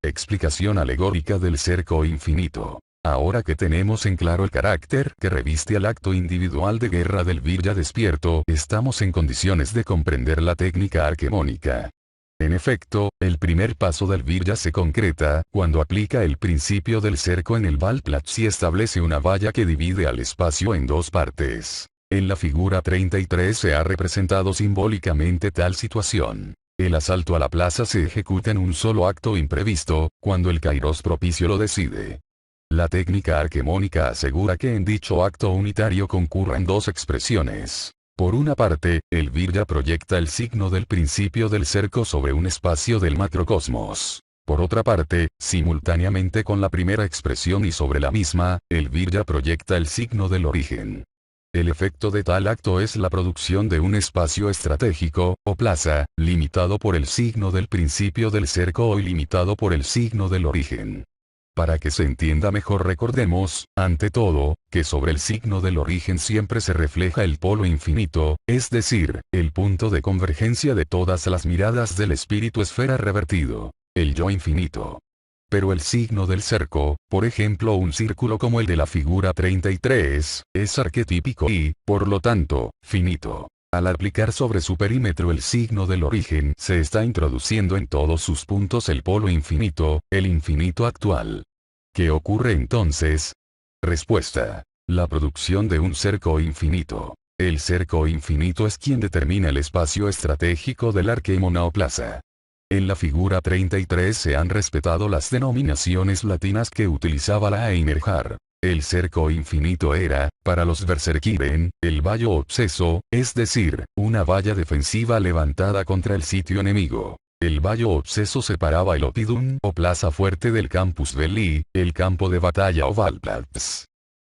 Explicación alegórica del cerco infinito. Ahora que tenemos en claro el carácter que reviste al acto individual de guerra del Virya despierto, estamos en condiciones de comprender la técnica arquemónica. En efecto, el primer paso del Virya se concreta cuando aplica el principio del cerco en el Valplatz y establece una valla que divide al espacio en dos partes. En la figura 33 se ha representado simbólicamente tal situación. El asalto a la plaza se ejecuta en un solo acto imprevisto, cuando el kairos propicio lo decide. La técnica arquemónica asegura que en dicho acto unitario concurren dos expresiones. Por una parte, el Virya proyecta el signo del principio del cerco sobre un espacio del macrocosmos. Por otra parte, simultáneamente con la primera expresión y sobre la misma, el Virya proyecta el signo del origen. El efecto de tal acto es la producción de un espacio estratégico, o plaza, limitado por el signo del principio del cerco o ilimitado por el signo del origen. Para que se entienda mejor recordemos, ante todo, que sobre el signo del origen siempre se refleja el polo infinito, es decir, el punto de convergencia de todas las miradas del espíritu esfera revertido, el yo infinito. Pero el signo del cerco, por ejemplo un círculo como el de la figura 33, es arquetípico y, por lo tanto, finito. Al aplicar sobre su perímetro el signo del origen, se está introduciendo en todos sus puntos el polo infinito, el infinito actual. ¿Qué ocurre entonces? Respuesta. La producción de un cerco infinito. El cerco infinito es quien determina el espacio estratégico del arquémona o plaza. En la figura 33 se han respetado las denominaciones latinas que utilizaba la Einerjar. El cerco infinito era, para los Berserkiren, el vallo obseso, es decir, una valla defensiva levantada contra el sitio enemigo. El vallo obseso separaba el Opidum o plaza fuerte del Campus Belli, el campo de batalla o Valplatz.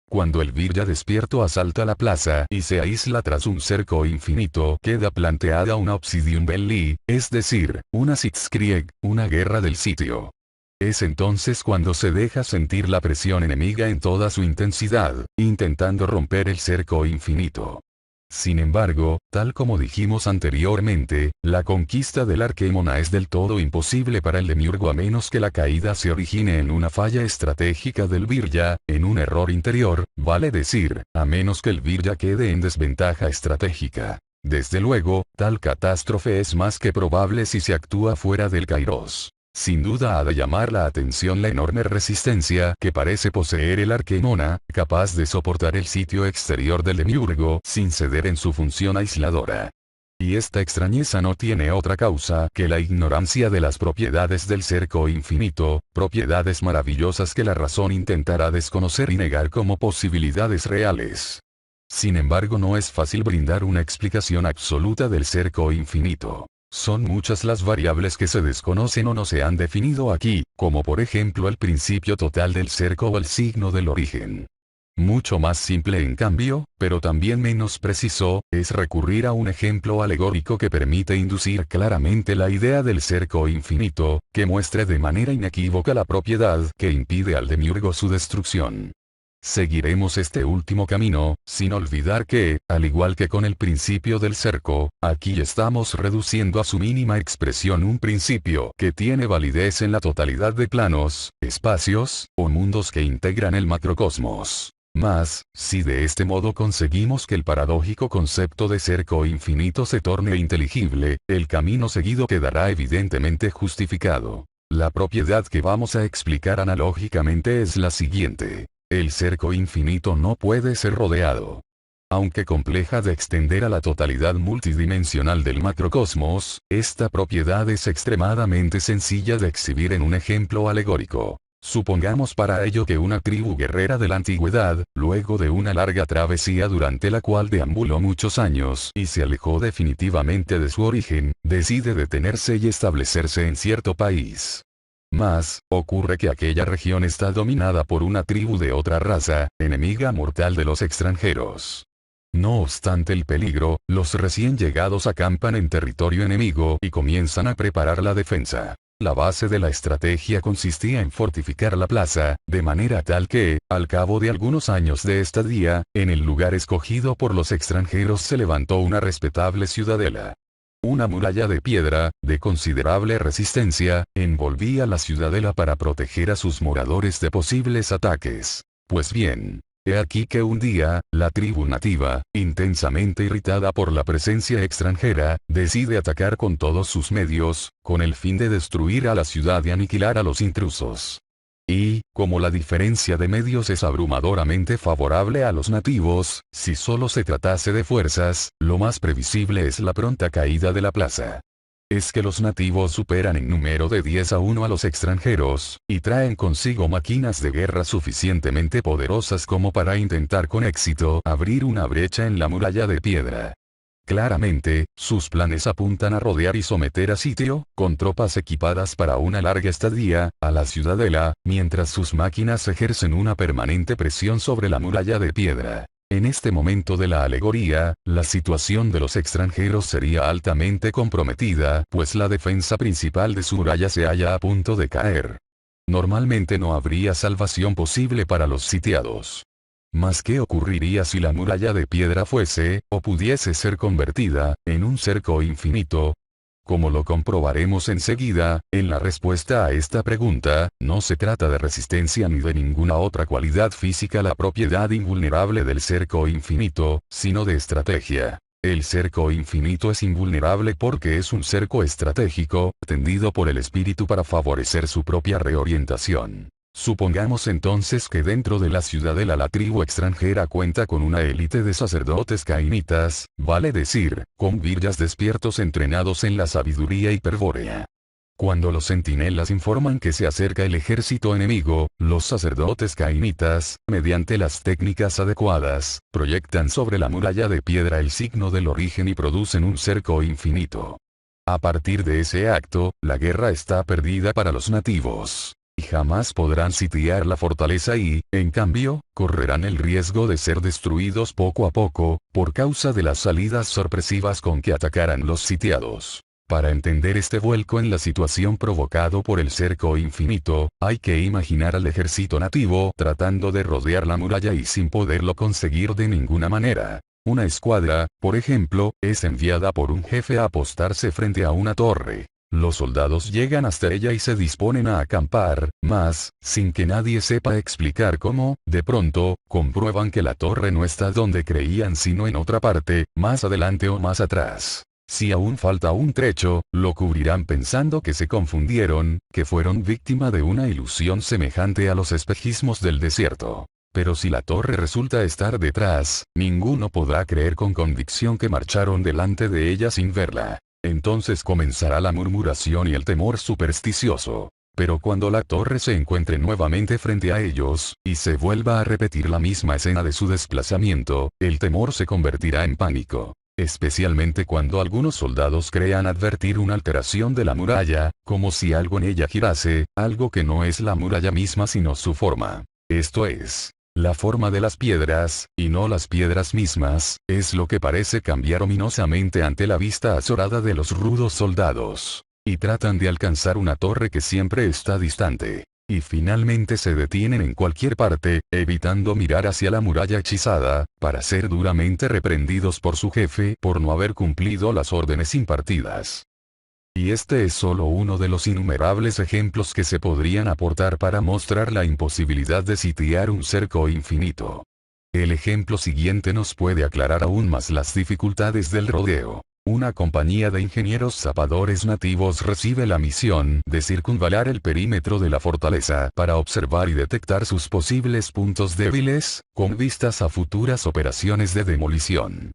Cuando el Virya despierto asalta la plaza y se aísla tras un cerco infinito, queda planteada una Obsidium Belli, es decir, una Sitzkrieg, una guerra del sitio. Es entonces cuando se deja sentir la presión enemiga en toda su intensidad, intentando romper el cerco infinito. Sin embargo, tal como dijimos anteriormente, la conquista del arquémona es del todo imposible para el demiurgo a menos que la caída se origine en una falla estratégica del Virya, en un error interior, vale decir, a menos que el Virya quede en desventaja estratégica. Desde luego, tal catástrofe es más que probable si se actúa fuera del kairos. Sin duda ha de llamar la atención la enorme resistencia que parece poseer el arquémona, capaz de soportar el sitio exterior del demiurgo sin ceder en su función aisladora. Y esta extrañeza no tiene otra causa que la ignorancia de las propiedades del cerco infinito, propiedades maravillosas que la razón intentará desconocer y negar como posibilidades reales. Sin embargo, no es fácil brindar una explicación absoluta del cerco infinito. Son muchas las variables que se desconocen o no se han definido aquí, como por ejemplo el principio total del cerco o el signo del origen. Mucho más simple en cambio, pero también menos preciso, es recurrir a un ejemplo alegórico que permite inducir claramente la idea del cerco infinito, que muestre de manera inequívoca la propiedad que impide al demiurgo su destrucción. Seguiremos este último camino, sin olvidar que, al igual que con el principio del cerco, aquí estamos reduciendo a su mínima expresión un principio que tiene validez en la totalidad de planos, espacios, o mundos que integran el macrocosmos. Mas, si de este modo conseguimos que el paradójico concepto de cerco infinito se torne inteligible, el camino seguido quedará evidentemente justificado. La propiedad que vamos a explicar analógicamente es la siguiente. El cerco infinito no puede ser rodeado. Aunque compleja de extender a la totalidad multidimensional del macrocosmos, esta propiedad es extremadamente sencilla de exhibir en un ejemplo alegórico. Supongamos para ello que una tribu guerrera de la antigüedad, luego de una larga travesía durante la cual deambuló muchos años y se alejó definitivamente de su origen, decide detenerse y establecerse en cierto país. Mas, ocurre que aquella región está dominada por una tribu de otra raza, enemiga mortal de los extranjeros. No obstante el peligro, los recién llegados acampan en territorio enemigo y comienzan a preparar la defensa. La base de la estrategia consistía en fortificar la plaza, de manera tal que, al cabo de algunos años de estadía, en el lugar escogido por los extranjeros se levantó una respetable ciudadela. Una muralla de piedra, de considerable resistencia, envolvía la ciudadela para proteger a sus moradores de posibles ataques. Pues bien, he aquí que un día, la tribu nativa, intensamente irritada por la presencia extranjera, decide atacar con todos sus medios, con el fin de destruir a la ciudad y aniquilar a los intrusos. Y, como la diferencia de medios es abrumadoramente favorable a los nativos, si solo se tratase de fuerzas, lo más previsible es la pronta caída de la plaza. Es que los nativos superan en número de 10-1 a los extranjeros, y traen consigo máquinas de guerra suficientemente poderosas como para intentar con éxito abrir una brecha en la muralla de piedra. Claramente, sus planes apuntan a rodear y someter a sitio, con tropas equipadas para una larga estadía, a la ciudadela, mientras sus máquinas ejercen una permanente presión sobre la muralla de piedra. En este momento de la alegoría, la situación de los extranjeros sería altamente comprometida, pues la defensa principal de su muralla se halla a punto de caer. Normalmente no habría salvación posible para los sitiados. Mas ¿qué ocurriría si la muralla de piedra fuese, o pudiese ser convertida, en un cerco infinito? Como lo comprobaremos enseguida, en la respuesta a esta pregunta, no se trata de resistencia ni de ninguna otra cualidad física la propiedad invulnerable del cerco infinito, sino de estrategia. El cerco infinito es invulnerable porque es un cerco estratégico, tendido por el espíritu para favorecer su propia reorientación. Supongamos entonces que dentro de la ciudadela la tribu extranjera cuenta con una élite de sacerdotes cainitas, vale decir, con viryas despiertos entrenados en la sabiduría hiperbórea. Cuando los centinelas informan que se acerca el ejército enemigo, los sacerdotes cainitas, mediante las técnicas adecuadas, proyectan sobre la muralla de piedra el signo del origen y producen un cerco infinito. A partir de ese acto, la guerra está perdida para los nativos. Y jamás podrán sitiar la fortaleza y, en cambio, correrán el riesgo de ser destruidos poco a poco, por causa de las salidas sorpresivas con que atacarán los sitiados. Para entender este vuelco en la situación provocado por el cerco infinito, hay que imaginar al ejército nativo tratando de rodear la muralla y sin poderlo conseguir de ninguna manera. Una escuadra, por ejemplo, es enviada por un jefe a apostarse frente a una torre. Los soldados llegan hasta ella y se disponen a acampar, mas, sin que nadie sepa explicar cómo, de pronto, comprueban que la torre no está donde creían sino en otra parte, más adelante o más atrás. Si aún falta un trecho, lo cubrirán pensando que se confundieron, que fueron víctima de una ilusión semejante a los espejismos del desierto. Pero si la torre resulta estar detrás, ninguno podrá creer con convicción que marcharon delante de ella sin verla. Entonces comenzará la murmuración y el temor supersticioso. Pero cuando la torre se encuentre nuevamente frente a ellos, y se vuelva a repetir la misma escena de su desplazamiento, el temor se convertirá en pánico. Especialmente cuando algunos soldados crean advertir una alteración de la muralla, como si algo en ella girase, algo que no es la muralla misma sino su forma. Esto es, la forma de las piedras, y no las piedras mismas, es lo que parece cambiar ominosamente ante la vista azorada de los rudos soldados. Y tratan de alcanzar una torre que siempre está distante. Y finalmente se detienen en cualquier parte, evitando mirar hacia la muralla hechizada, para ser duramente reprendidos por su jefe por no haber cumplido las órdenes impartidas. Y este es solo uno de los innumerables ejemplos que se podrían aportar para mostrar la imposibilidad de sitiar un cerco infinito. El ejemplo siguiente nos puede aclarar aún más las dificultades del rodeo. Una compañía de ingenieros zapadores nativos recibe la misión de circunvalar el perímetro de la fortaleza para observar y detectar sus posibles puntos débiles, con vistas a futuras operaciones de demolición.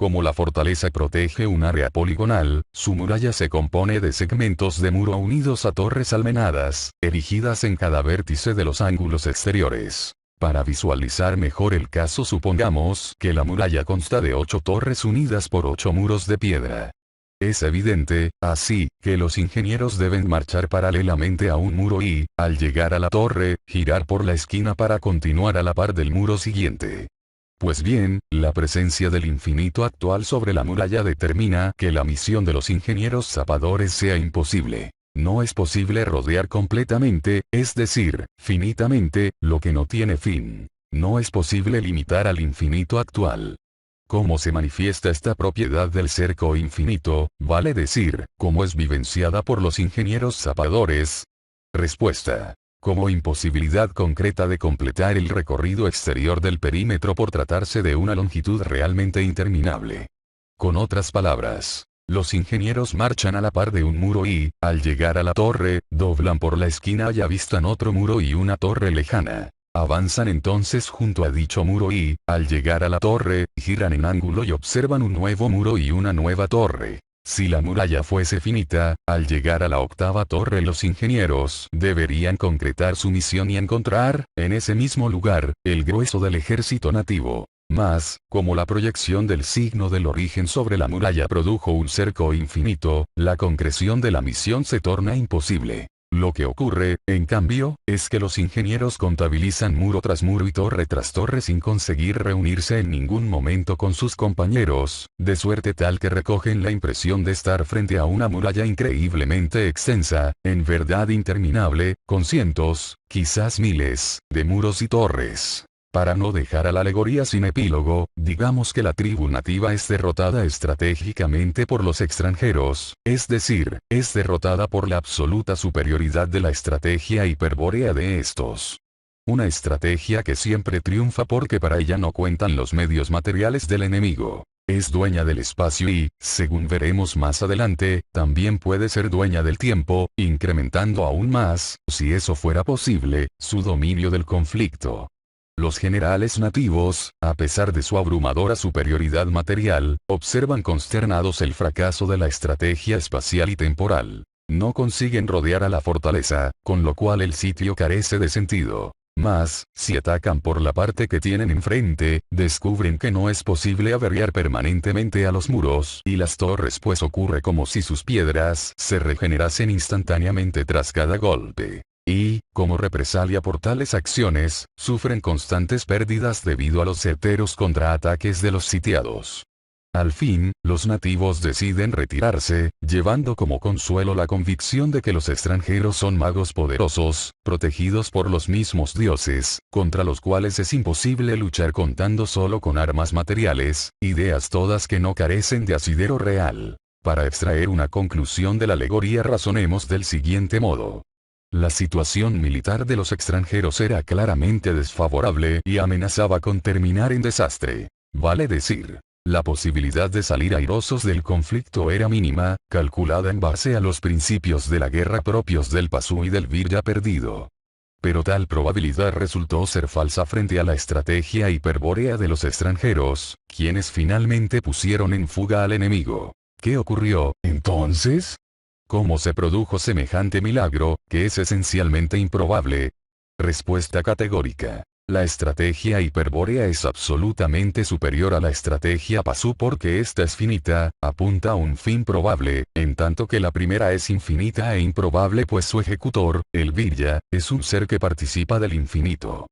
Como la fortaleza protege un área poligonal, su muralla se compone de segmentos de muro unidos a torres almenadas, erigidas en cada vértice de los ángulos exteriores. Para visualizar mejor el caso supongamos que la muralla consta de 8 torres unidas por 8 muros de piedra. Es evidente, así, que los ingenieros deben marchar paralelamente a un muro y, al llegar a la torre, girar por la esquina para continuar a la par del muro siguiente. Pues bien, la presencia del infinito actual sobre la muralla determina que la misión de los ingenieros zapadores sea imposible. No es posible rodear completamente, es decir, finitamente, lo que no tiene fin. No es posible limitar al infinito actual. ¿Cómo se manifiesta esta propiedad del cerco infinito, vale decir, cómo es vivenciada por los ingenieros zapadores? Respuesta. Como imposibilidad concreta de completar el recorrido exterior del perímetro por tratarse de una longitud realmente interminable. Con otras palabras, los ingenieros marchan a la par de un muro y, al llegar a la torre, doblan por la esquina y avistan otro muro y una torre lejana. Avanzan entonces junto a dicho muro y, al llegar a la torre, giran en ángulo y observan un nuevo muro y una nueva torre. Si la muralla fuese finita, al llegar a la octava torre los ingenieros deberían concretar su misión y encontrar, en ese mismo lugar, el grueso del ejército nativo. Mas, como la proyección del signo del origen sobre la muralla produjo un cerco infinito, la concreción de la misión se torna imposible. Lo que ocurre, en cambio, es que los ingenieros contabilizan muro tras muro y torre tras torre sin conseguir reunirse en ningún momento con sus compañeros, de suerte tal que recogen la impresión de estar frente a una muralla increíblemente extensa, en verdad interminable, con cientos, quizás miles, de muros y torres. Para no dejar a la alegoría sin epílogo, digamos que la tribu nativa es derrotada estratégicamente por los extranjeros, es decir, es derrotada por la absoluta superioridad de la estrategia hiperbórea de estos. Una estrategia que siempre triunfa porque para ella no cuentan los medios materiales del enemigo. Es dueña del espacio y, según veremos más adelante, también puede ser dueña del tiempo, incrementando aún más, si eso fuera posible, su dominio del conflicto. Los generales nativos, a pesar de su abrumadora superioridad material, observan consternados el fracaso de la estrategia espacial y temporal. No consiguen rodear a la fortaleza, con lo cual el sitio carece de sentido. Mas, si atacan por la parte que tienen enfrente, descubren que no es posible averiar permanentemente a los muros y las torres, pues ocurre como si sus piedras se regenerasen instantáneamente tras cada golpe. Y, como represalia por tales acciones, sufren constantes pérdidas debido a los certeros contraataques de los sitiados. Al fin, los nativos deciden retirarse, llevando como consuelo la convicción de que los extranjeros son magos poderosos, protegidos por los mismos dioses, contra los cuales es imposible luchar contando solo con armas materiales, ideas todas que no carecen de asidero real. Para extraer una conclusión de la alegoría razonemos del siguiente modo. La situación militar de los extranjeros era claramente desfavorable y amenazaba con terminar en desastre. Vale decir, la posibilidad de salir airosos del conflicto era mínima, calculada en base a los principios de la guerra propios del Pasú y del Virya perdido. Pero tal probabilidad resultó ser falsa frente a la estrategia hiperbórea de los extranjeros, quienes finalmente pusieron en fuga al enemigo. ¿Qué ocurrió, entonces? ¿Cómo se produjo semejante milagro, que es esencialmente improbable? Respuesta categórica. La estrategia hiperbórea es absolutamente superior a la estrategia Pasú porque esta es finita, apunta a un fin probable, en tanto que la primera es infinita e improbable pues su ejecutor, el Virya, es un ser que participa del infinito.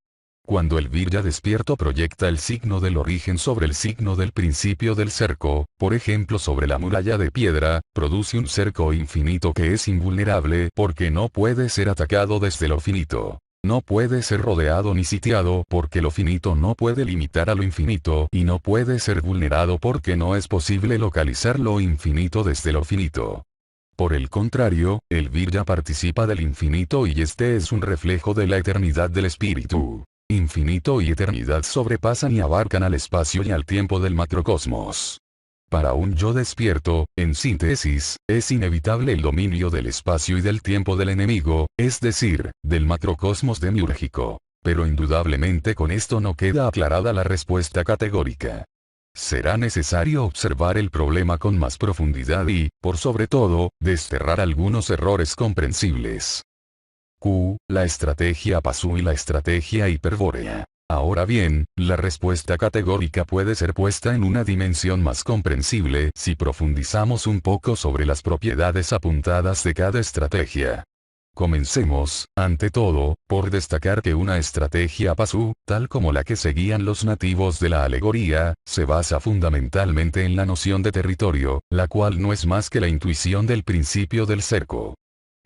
Cuando el Virya despierto proyecta el signo del origen sobre el signo del principio del cerco, por ejemplo sobre la muralla de piedra, produce un cerco infinito que es invulnerable porque no puede ser atacado desde lo finito. No puede ser rodeado ni sitiado porque lo finito no puede limitar a lo infinito y no puede ser vulnerado porque no es posible localizar lo infinito desde lo finito. Por el contrario, el Virya participa del infinito y este es un reflejo de la eternidad del espíritu. Infinito y eternidad sobrepasan y abarcan al espacio y al tiempo del macrocosmos. Para un yo despierto, en síntesis, es inevitable el dominio del espacio y del tiempo del enemigo, es decir, del macrocosmos demiúrgico. Pero indudablemente con esto no queda aclarada la respuesta categórica. Será necesario observar el problema con más profundidad y, por sobre todo, desterrar algunos errores comprensibles. La estrategia Pasú y la estrategia hiperbórea. Ahora bien, la respuesta categórica puede ser puesta en una dimensión más comprensible si profundizamos un poco sobre las propiedades apuntadas de cada estrategia. Comencemos, ante todo, por destacar que una estrategia Pasú, tal como la que seguían los nativos de la alegoría, se basa fundamentalmente en la noción de territorio, la cual no es más que la intuición del principio del cerco.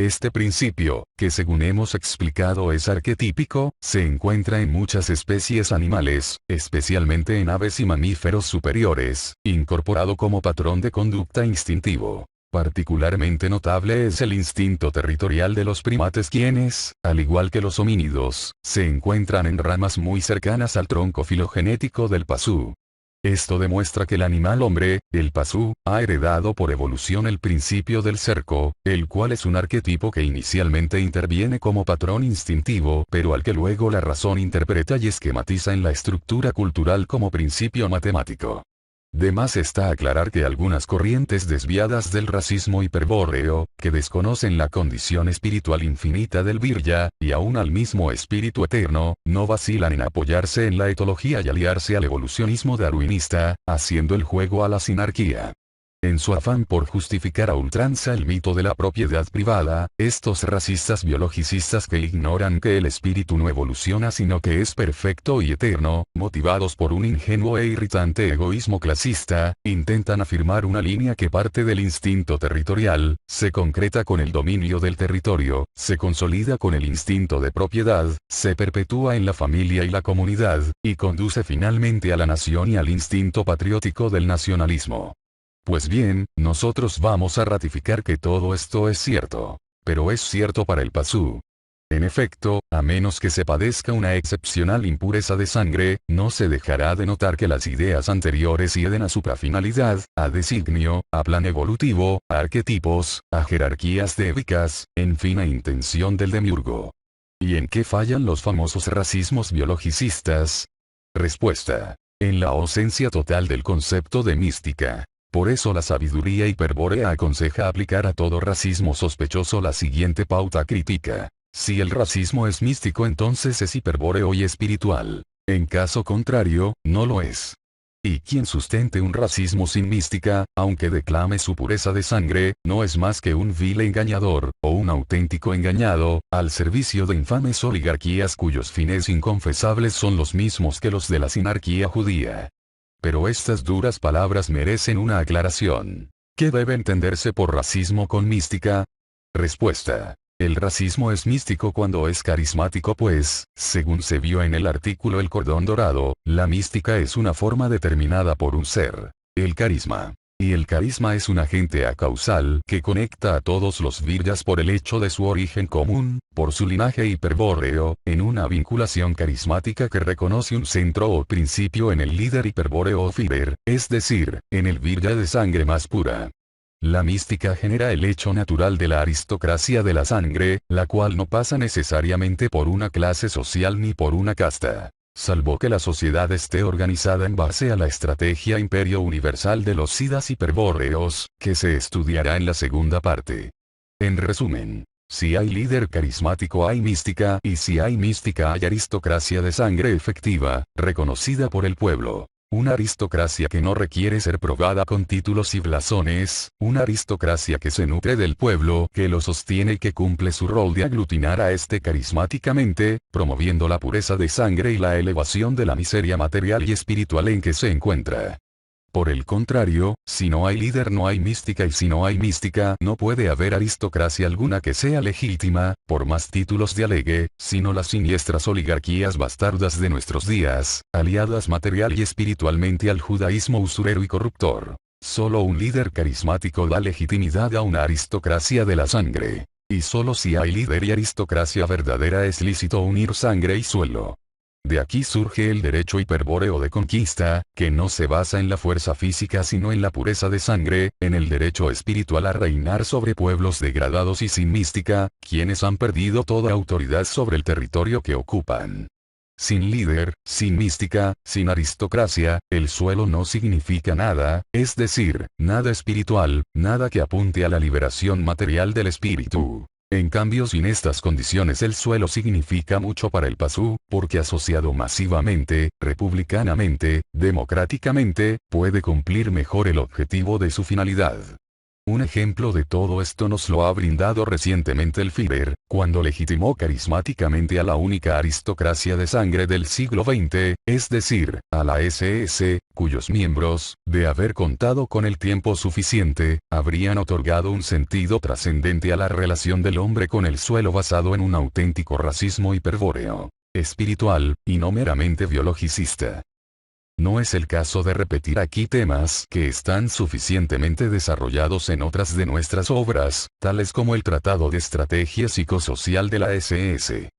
Este principio, que según hemos explicado es arquetípico, se encuentra en muchas especies animales, especialmente en aves y mamíferos superiores, incorporado como patrón de conducta instintivo. Particularmente notable es el instinto territorial de los primates quienes, al igual que los homínidos, se encuentran en ramas muy cercanas al tronco filogenético del pasú. Esto demuestra que el animal hombre, el pasú, ha heredado por evolución el principio del cerco, el cual es un arquetipo que inicialmente interviene como patrón instintivo pero al que luego la razón interpreta y esquematiza en la estructura cultural como principio matemático. De más está aclarar que algunas corrientes desviadas del racismo hiperbóreo, que desconocen la condición espiritual infinita del Virya, y aún al mismo espíritu eterno, no vacilan en apoyarse en la etología y aliarse al evolucionismo darwinista, haciendo el juego a la sinarquía. En su afán por justificar a ultranza el mito de la propiedad privada, estos racistas biologicistas que ignoran que el espíritu no evoluciona sino que es perfecto y eterno, motivados por un ingenuo e irritante egoísmo clasista, intentan afirmar una línea que parte del instinto territorial, se concreta con el dominio del territorio, se consolida con el instinto de propiedad, se perpetúa en la familia y la comunidad, y conduce finalmente a la nación y al instinto patriótico del nacionalismo. Pues bien, nosotros vamos a ratificar que todo esto es cierto. Pero es cierto para el pasú. En efecto, a menos que se padezca una excepcional impureza de sangre, no se dejará de notar que las ideas anteriores hieden a suprafinalidad, a designio, a plan evolutivo, a arquetipos, a jerarquías teóricas, en fin a intención del demiurgo. ¿Y en qué fallan los famosos racismos biologicistas? Respuesta. En la ausencia total del concepto de mística. Por eso la sabiduría hiperbórea aconseja aplicar a todo racismo sospechoso la siguiente pauta crítica. Si el racismo es místico entonces es hiperbóreo y espiritual. En caso contrario, no lo es. Y quien sustente un racismo sin mística, aunque declame su pureza de sangre, no es más que un vil engañador, o un auténtico engañado, al servicio de infames oligarquías cuyos fines inconfesables son los mismos que los de la sinarquía judía. Pero estas duras palabras merecen una aclaración. ¿Qué debe entenderse por racismo con mística? Respuesta. El racismo es místico cuando es carismático pues, según se vio en el artículo El Cordón Dorado, la mística es una forma determinada por un ser, el carisma. Y el carisma es un agente acausal que conecta a todos los viryas por el hecho de su origen común, por su linaje hiperbóreo, en una vinculación carismática que reconoce un centro o principio en el líder hiperbóreo o fiber, es decir, en el virya de sangre más pura. La mística genera el hecho natural de la aristocracia de la sangre, la cual no pasa necesariamente por una clase social ni por una casta. Salvo que la sociedad esté organizada en base a la estrategia imperio universal de los siddhas hiperbóreos, que se estudiará en la segunda parte. En resumen, si hay líder carismático hay mística y si hay mística hay aristocracia de sangre efectiva, reconocida por el pueblo. Una aristocracia que no requiere ser probada con títulos y blasones, una aristocracia que se nutre del pueblo, que lo sostiene y que cumple su rol de aglutinar a este carismáticamente, promoviendo la pureza de sangre y la elevación de la miseria material y espiritual en que se encuentra. Por el contrario, si no hay líder no hay mística y si no hay mística no puede haber aristocracia alguna que sea legítima, por más títulos de alegue, sino las siniestras oligarquías bastardas de nuestros días, aliadas material y espiritualmente al judaísmo usurero y corruptor. Solo un líder carismático da legitimidad a una aristocracia de la sangre. Y solo si hay líder y aristocracia verdadera es lícito unir sangre y suelo. De aquí surge el derecho hiperbóreo de conquista, que no se basa en la fuerza física sino en la pureza de sangre, en el derecho espiritual a reinar sobre pueblos degradados y sin mística, quienes han perdido toda autoridad sobre el territorio que ocupan. Sin líder, sin mística, sin aristocracia, el suelo no significa nada, es decir, nada espiritual, nada que apunte a la liberación material del espíritu. En cambio sin estas condiciones el suelo significa mucho para el pasú, porque asociado masivamente, republicanamente, democráticamente, puede cumplir mejor el objetivo de su finalidad. Un ejemplo de todo esto nos lo ha brindado recientemente el Führer, cuando legitimó carismáticamente a la única aristocracia de sangre del siglo XX, es decir, a la SS, cuyos miembros, de haber contado con el tiempo suficiente, habrían otorgado un sentido trascendente a la relación del hombre con el suelo basado en un auténtico racismo hiperbóreo, espiritual, y no meramente biologicista. No es el caso de repetir aquí temas que están suficientemente desarrollados en otras de nuestras obras, tales como el Tratado de Estrategia Psicosocial de la SS.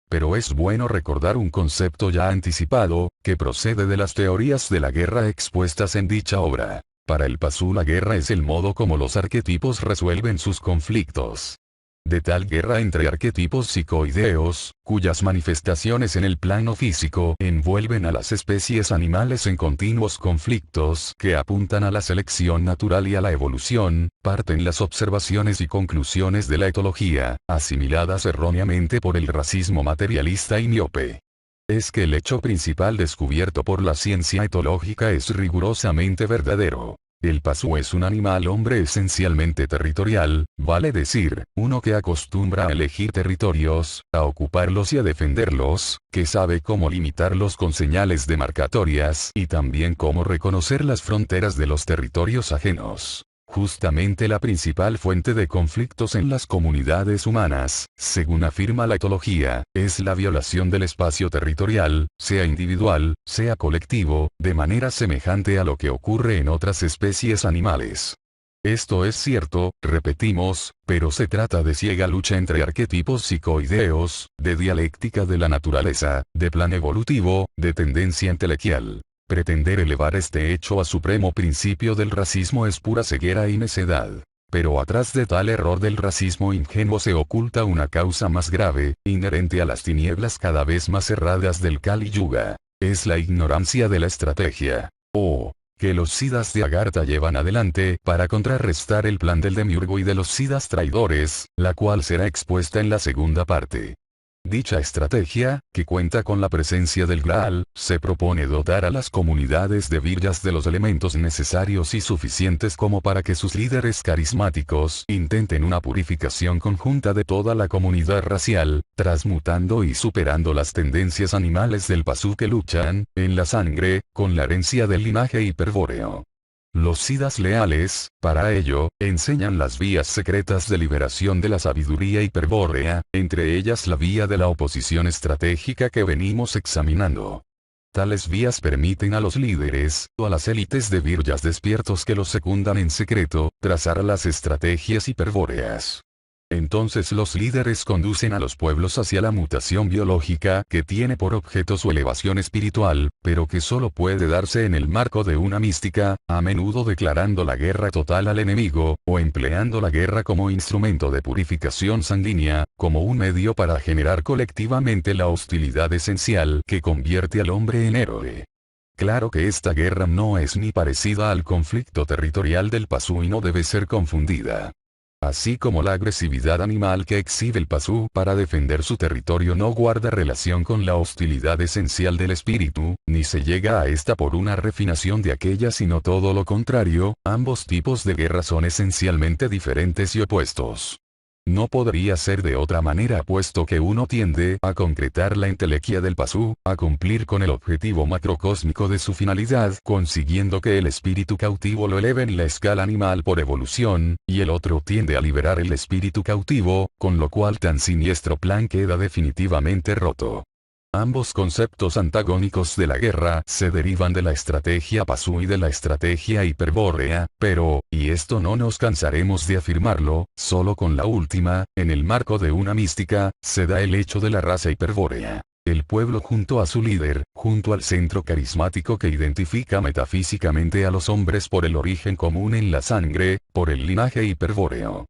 Pero es bueno recordar un concepto ya anticipado, que procede de las teorías de la guerra expuestas en dicha obra. Para el Pazu la guerra es el modo como los arquetipos resuelven sus conflictos. De tal guerra entre arquetipos psicoideos, cuyas manifestaciones en el plano físico envuelven a las especies animales en continuos conflictos que apuntan a la selección natural y a la evolución, parten las observaciones y conclusiones de la etología, asimiladas erróneamente por el racismo materialista y miope. Es que el hecho principal descubierto por la ciencia etológica es rigurosamente verdadero. El Pazu es un animal hombre esencialmente territorial, vale decir, uno que acostumbra a elegir territorios, a ocuparlos y a defenderlos, que sabe cómo limitarlos con señales demarcatorias y también cómo reconocer las fronteras de los territorios ajenos. Justamente la principal fuente de conflictos en las comunidades humanas, según afirma la etología, es la violación del espacio territorial, sea individual, sea colectivo, de manera semejante a lo que ocurre en otras especies animales. Esto es cierto, repetimos, pero se trata de ciega lucha entre arquetipos psicoideos, de dialéctica de la naturaleza, de plan evolutivo, de tendencia intelectual. Pretender elevar este hecho a supremo principio del racismo es pura ceguera y necedad. Pero atrás de tal error del racismo ingenuo se oculta una causa más grave, inherente a las tinieblas cada vez más cerradas del Kali Yuga. Es la ignorancia de la estrategia. Que los Siddhas de Agartha llevan adelante para contrarrestar el plan del Demiurgo y de los Siddhas traidores, la cual será expuesta en la segunda parte. Dicha estrategia, que cuenta con la presencia del Graal, se propone dotar a las comunidades de Viryas de los elementos necesarios y suficientes como para que sus líderes carismáticos intenten una purificación conjunta de toda la comunidad racial, transmutando y superando las tendencias animales del Pazu que luchan, en la sangre, con la herencia del linaje hiperbóreo. Los Siddhas leales, para ello, enseñan las vías secretas de liberación de la sabiduría hiperbórea, entre ellas la vía de la oposición estratégica que venimos examinando. Tales vías permiten a los líderes, o a las élites de Viryas despiertos que los secundan en secreto, trazar las estrategias hiperbóreas. Entonces los líderes conducen a los pueblos hacia la mutación biológica que tiene por objeto su elevación espiritual, pero que solo puede darse en el marco de una mística, a menudo declarando la guerra total al enemigo, o empleando la guerra como instrumento de purificación sanguínea, como un medio para generar colectivamente la hostilidad esencial que convierte al hombre en héroe. Claro que esta guerra no es ni parecida al conflicto territorial del Pazu y no debe ser confundida. Así como la agresividad animal que exhibe el Pazu para defender su territorio no guarda relación con la hostilidad esencial del espíritu, ni se llega a esta por una refinación de aquella sino todo lo contrario, ambos tipos de guerra son esencialmente diferentes y opuestos. No podría ser de otra manera puesto que uno tiende a concretar la entelequia del Pazu, a cumplir con el objetivo macrocósmico de su finalidad consiguiendo que el espíritu cautivo lo eleve en la escala animal por evolución, y el otro tiende a liberar el espíritu cautivo, con lo cual tan siniestro plan queda definitivamente roto. Ambos conceptos antagónicos de la guerra se derivan de la estrategia Pazu y de la estrategia hiperbórea, pero, y esto no nos cansaremos de afirmarlo, solo con la última, en el marco de una mística, se da el hecho de la raza hiperbórea. El pueblo junto a su líder, junto al centro carismático que identifica metafísicamente a los hombres por el origen común en la sangre, por el linaje hiperbóreo.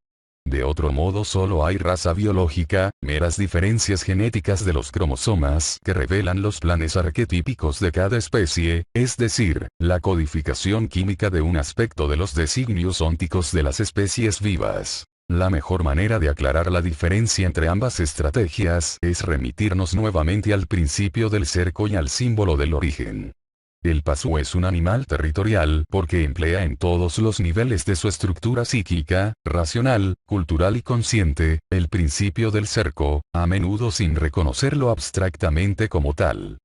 De otro modo solo hay raza biológica, meras diferencias genéticas de los cromosomas que revelan los planes arquetípicos de cada especie, es decir, la codificación química de un aspecto de los designios ónticos de las especies vivas. La mejor manera de aclarar la diferencia entre ambas estrategias es remitirnos nuevamente al principio del cerco y al símbolo del origen. El Pasu es un animal territorial porque emplea en todos los niveles de su estructura psíquica, racional, cultural y consciente, el principio del cerco, a menudo sin reconocerlo abstractamente como tal.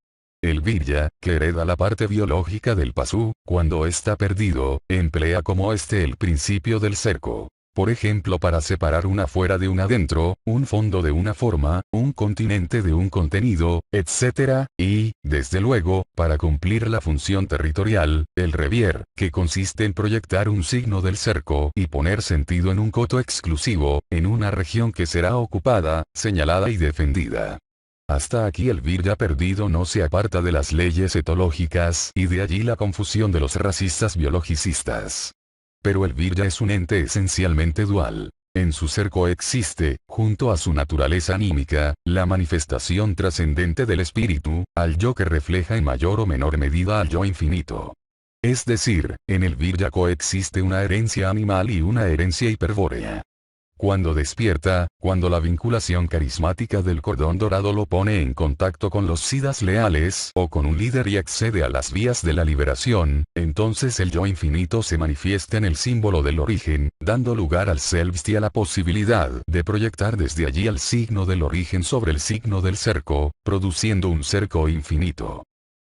El Virya, que hereda la parte biológica del Pasu, cuando está perdido, emplea como el principio del cerco. Por ejemplo, para separar una fuera de una dentro, un fondo de una forma, un continente de un contenido, etc., y, desde luego, para cumplir la función territorial, el revier, que consiste en proyectar un signo del cerco y poner sentido en un coto exclusivo, en una región que será ocupada, señalada y defendida. Hasta aquí el Virya perdido no se aparta de las leyes etológicas y de allí la confusión de los racistas biologicistas. Pero el Virya es un ente esencialmente dual. En su ser coexiste, junto a su naturaleza anímica, la manifestación trascendente del espíritu, al yo que refleja en mayor o menor medida al yo infinito. Es decir, en el Virya coexiste una herencia animal y una herencia hiperbórea. Cuando despierta, cuando la vinculación carismática del cordón dorado lo pone en contacto con los siddhas leales o con un líder y accede a las vías de la liberación, entonces el yo infinito se manifiesta en el símbolo del origen, dando lugar al Selbst y a la posibilidad de proyectar desde allí el signo del origen sobre el signo del cerco, produciendo un cerco infinito.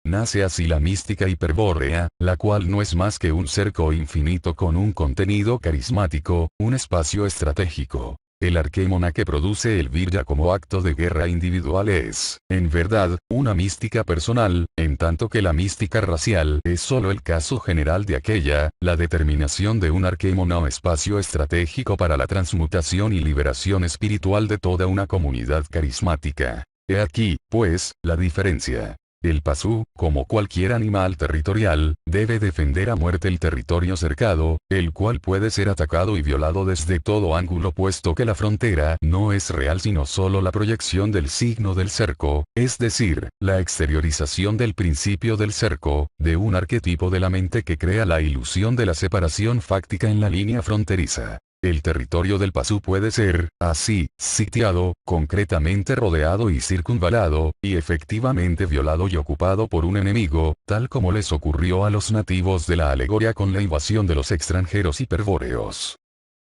Nace así la mística hiperbórea, la cual no es más que un cerco infinito con un contenido carismático, un espacio estratégico. El arquémona que produce el Virya como acto de guerra individual es, en verdad, una mística personal, en tanto que la mística racial es solo el caso general de aquella, la determinación de un arquémona o espacio estratégico para la transmutación y liberación espiritual de toda una comunidad carismática. He aquí, pues, la diferencia. El Pasu, como cualquier animal territorial, debe defender a muerte el territorio cercado, el cual puede ser atacado y violado desde todo ángulo puesto que la frontera no es real sino solo la proyección del signo del cerco, es decir, la exteriorización del principio del cerco, de un arquetipo de la mente que crea la ilusión de la separación fáctica en la línea fronteriza. El territorio del Pasu puede ser, así, sitiado, concretamente rodeado y circunvalado, y efectivamente violado y ocupado por un enemigo, tal como les ocurrió a los nativos de la alegoría con la invasión de los extranjeros hiperbóreos.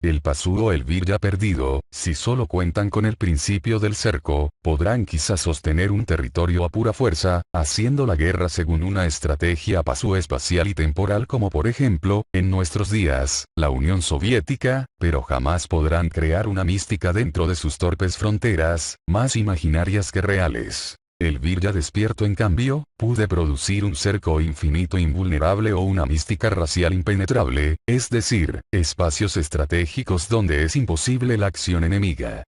El Pasu o el Virya perdido, si solo cuentan con el principio del cerco, podrán quizás sostener un territorio a pura fuerza, haciendo la guerra según una estrategia Pasu espacial y temporal como por ejemplo, en nuestros días, la Unión Soviética, pero jamás podrán crear una mística dentro de sus torpes fronteras, más imaginarias que reales. El Virya despierto en cambio, puede producir un cerco infinito invulnerable o una mística racial impenetrable, es decir, espacios estratégicos donde es imposible la acción enemiga.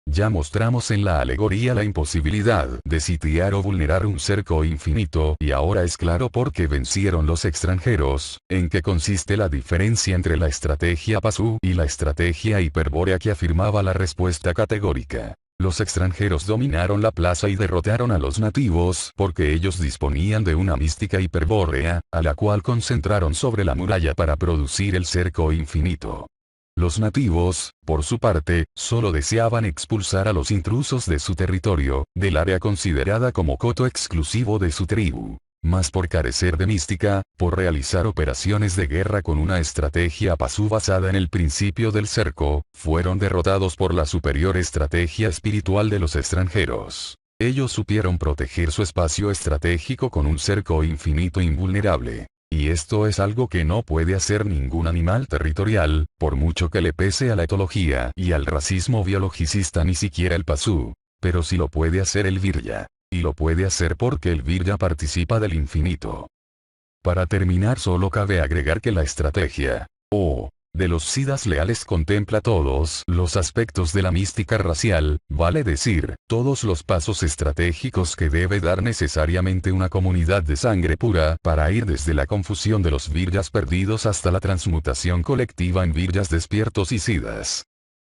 Ya mostramos en la alegoría la imposibilidad de sitiar o vulnerar un cerco infinito y ahora es claro por qué vencieron los extranjeros, en qué consiste la diferencia entre la estrategia Pasu y la estrategia hiperbórea que afirmaba la respuesta categórica. Los extranjeros dominaron la plaza y derrotaron a los nativos porque ellos disponían de una mística hiperbórea, a la cual concentraron sobre la muralla para producir el cerco infinito. Los nativos, por su parte, solo deseaban expulsar a los intrusos de su territorio, del área considerada como coto exclusivo de su tribu. Mas por carecer de mística, por realizar operaciones de guerra con una estrategia Pasu basada en el principio del cerco, fueron derrotados por la superior estrategia espiritual de los extranjeros. Ellos supieron proteger su espacio estratégico con un cerco infinito invulnerable. Y esto es algo que no puede hacer ningún animal territorial, por mucho que le pese a la etología y al racismo biologicista ni siquiera el Pasu. Pero sí lo puede hacer el Virya. Y lo puede hacer porque el Virya participa del infinito. Para terminar solo cabe agregar que la estrategia, de los siddhas leales contempla todos los aspectos de la mística racial, vale decir, todos los pasos estratégicos que debe dar necesariamente una comunidad de sangre pura para ir desde la confusión de los Viryas perdidos hasta la transmutación colectiva en Viryas despiertos y siddhas.